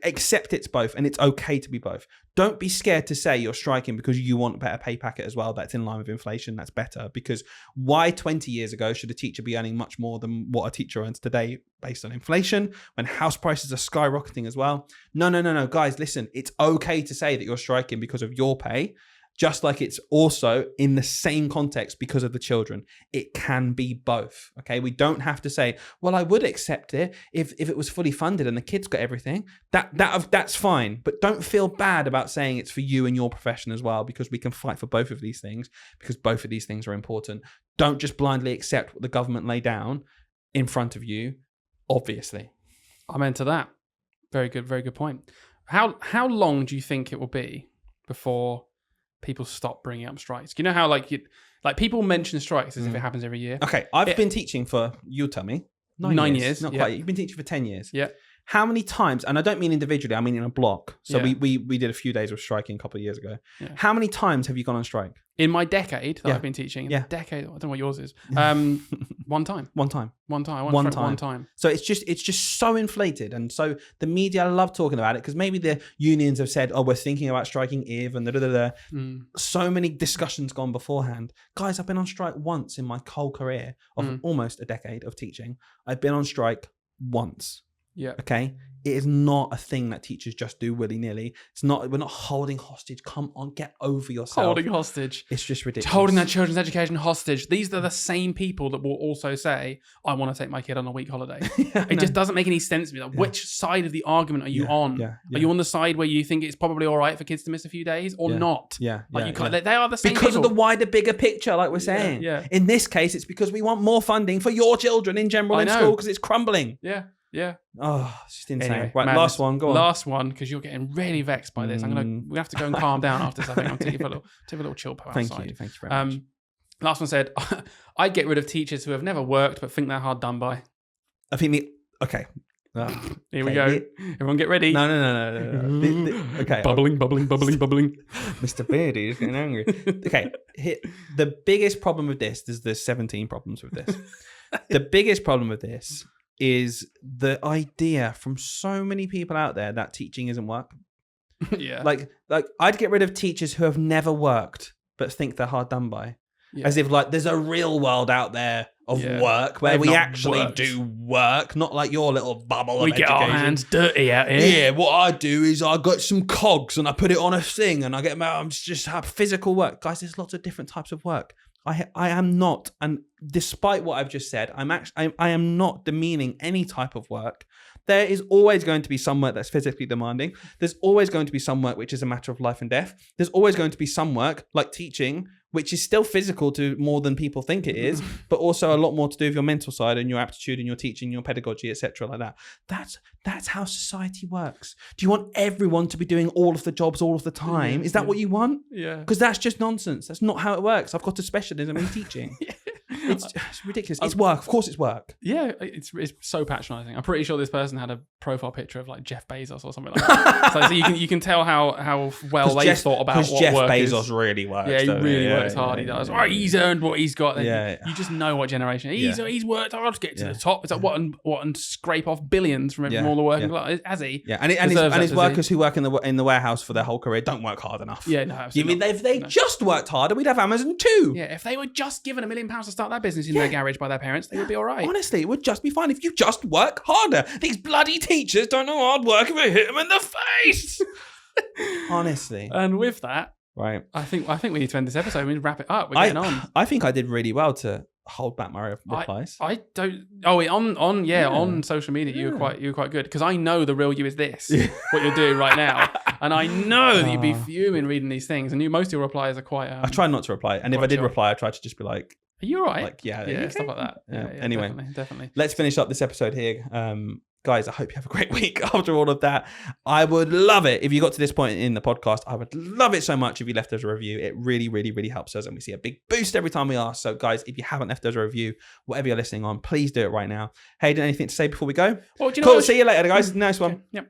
Accept it's both, and it's okay to be both. Don't be scared to say you're striking because you want a better pay packet as well. That's in line with inflation. That's better. Because why 20 years ago should a teacher be earning much more than what a teacher earns today based on inflation, when house prices are skyrocketing as well? No. Guys, listen, it's okay to say that you're striking because of your pay. Just like it's also in the same context because of the children. It can be both. Okay, we don't have to say, well, I would accept it if it was fully funded and the kids got everything. That's fine. But don't feel bad about saying it's for you and your profession as well, because we can fight for both of these things, because both of these things are important. Don't just blindly accept what the government lay down in front of you, obviously. I'm into that. Very good point. How long do you think it will be before people stop bringing up strikes? You know how people mention strikes as if it happens every year? Okay, I've been teaching for, you tell me, 9 years. Not quite. You've been teaching for 10 years. Yeah. How many times, and I don't mean individually, I mean in a block. So we did a few days of striking a couple of years ago. Yeah. How many times have you gone on strike? In my decade that I've been teaching, I don't know what yours is. One time. One time. One time. So it's just so inflated, and so the media love talking about it because maybe the unions have said, "Oh, we're thinking about striking if," and So many discussions gone beforehand. Guys, I've been on strike once in my whole career of almost a decade of teaching. I've been on strike once. Yeah. Okay. It is not a thing that teachers just do willy-nilly. We're not holding hostage. Come on, get over yourself. Holding hostage. It's just ridiculous. Holding that children's education hostage. These are the same people that will also say, I want to take my kid on a week holiday. It just doesn't make any sense to me. Which side of the argument are you on? Are you on the side where you think it's probably all right for kids to miss a few days or not? You can't. They are the same because people. of the wider, bigger picture, like we're saying. Yeah. In this case, it's because we want more funding for your children in general in school because it's crumbling. Yeah. Oh, it's just insane. Anyway, right, last one. Go on. Last one, because you're getting really vexed by this. We have to go and calm down after this. I think I'm taking a little chill pill outside. Thank you very much. Last one said, I'd get rid of teachers who have never worked but think they're hard done by. I think okay. Here we go. Everyone get ready. No. Okay. Bubbling. Mr. Beardy is getting angry. Okay. The biggest problem with this, there's 17 problems with this. The biggest problem with this is the idea from so many people out there that teaching isn't work. Yeah. Like I'd get rid of teachers who have never worked but think they're hard done by. Yeah. As if there's a real world out there of work where we actually do work, not like your little bubble of education. We get our hands dirty out here. Yeah, what I do is I got some cogs and I put it on a thing and I get I'm just have physical work. Guys, there's lots of different types of work. I am not, and despite what I've just said, I am not demeaning any type of work. There is always going to be some work that's physically demanding. There's always going to be some work which is a matter of life and death. There's always going to be some work, like teaching, which is still physical to more than people think it is, but also a lot more to do with your mental side and your aptitude and your teaching, your pedagogy, etc. like that. That's how society works. Do you want everyone to be doing all of the jobs all of the time? Is that what you want? Yeah. Because that's just nonsense. That's not how it works. I've got a specialism in teaching. It's ridiculous. It's work. Of course, it's work. Yeah, it's so patronising. I'm pretty sure this person had a profile picture of like Jeff Bezos or something like that. so you can tell how well they thought about what Jeff work Bezos is. really works. Yeah, he really works hard. Yeah, he does. yeah, Right, he's earned what he's got. Yeah. You just know what generation. He's worked hard to get to the top. It's like what and scrape off billions from all the working class. Has he? Yeah, and his workers who work in the warehouse for their whole career don't work hard enough. Yeah, no, absolutely. You mean if they just worked harder, we'd have Amazon too. Yeah, if they were just given $1 million to start that business in their garage by their parents, they would be all right. Honestly, it would just be fine if you just work harder. These bloody teachers don't know hard work if I hit them in the face. Honestly. And with that, right, I think we need to end this episode. We need to wrap it up. We're getting on. I think I did really well to hold back my replies. I don't. Oh, wait, on social media, you were quite good because I know the real you is this what you're doing right now, and I know that you'd be fuming reading these things. And most of your replies are quite. I try not to reply, and if I did reply, I try to just be like, "Are you all right?" Like, stuff like that. Yeah, anyway, definitely. Let's finish up this episode here. Guys, I hope you have a great week after all of that. I would love it if you got to this point in the podcast. I would love it so much if you left us a review. It really, really, really helps us. And we see a big boost every time we ask. So guys, if you haven't left us a review, whatever you're listening on, please do it right now. Hayden, anything to say before we go? Well, do you know cool. See you later, guys. Nice one. Yep.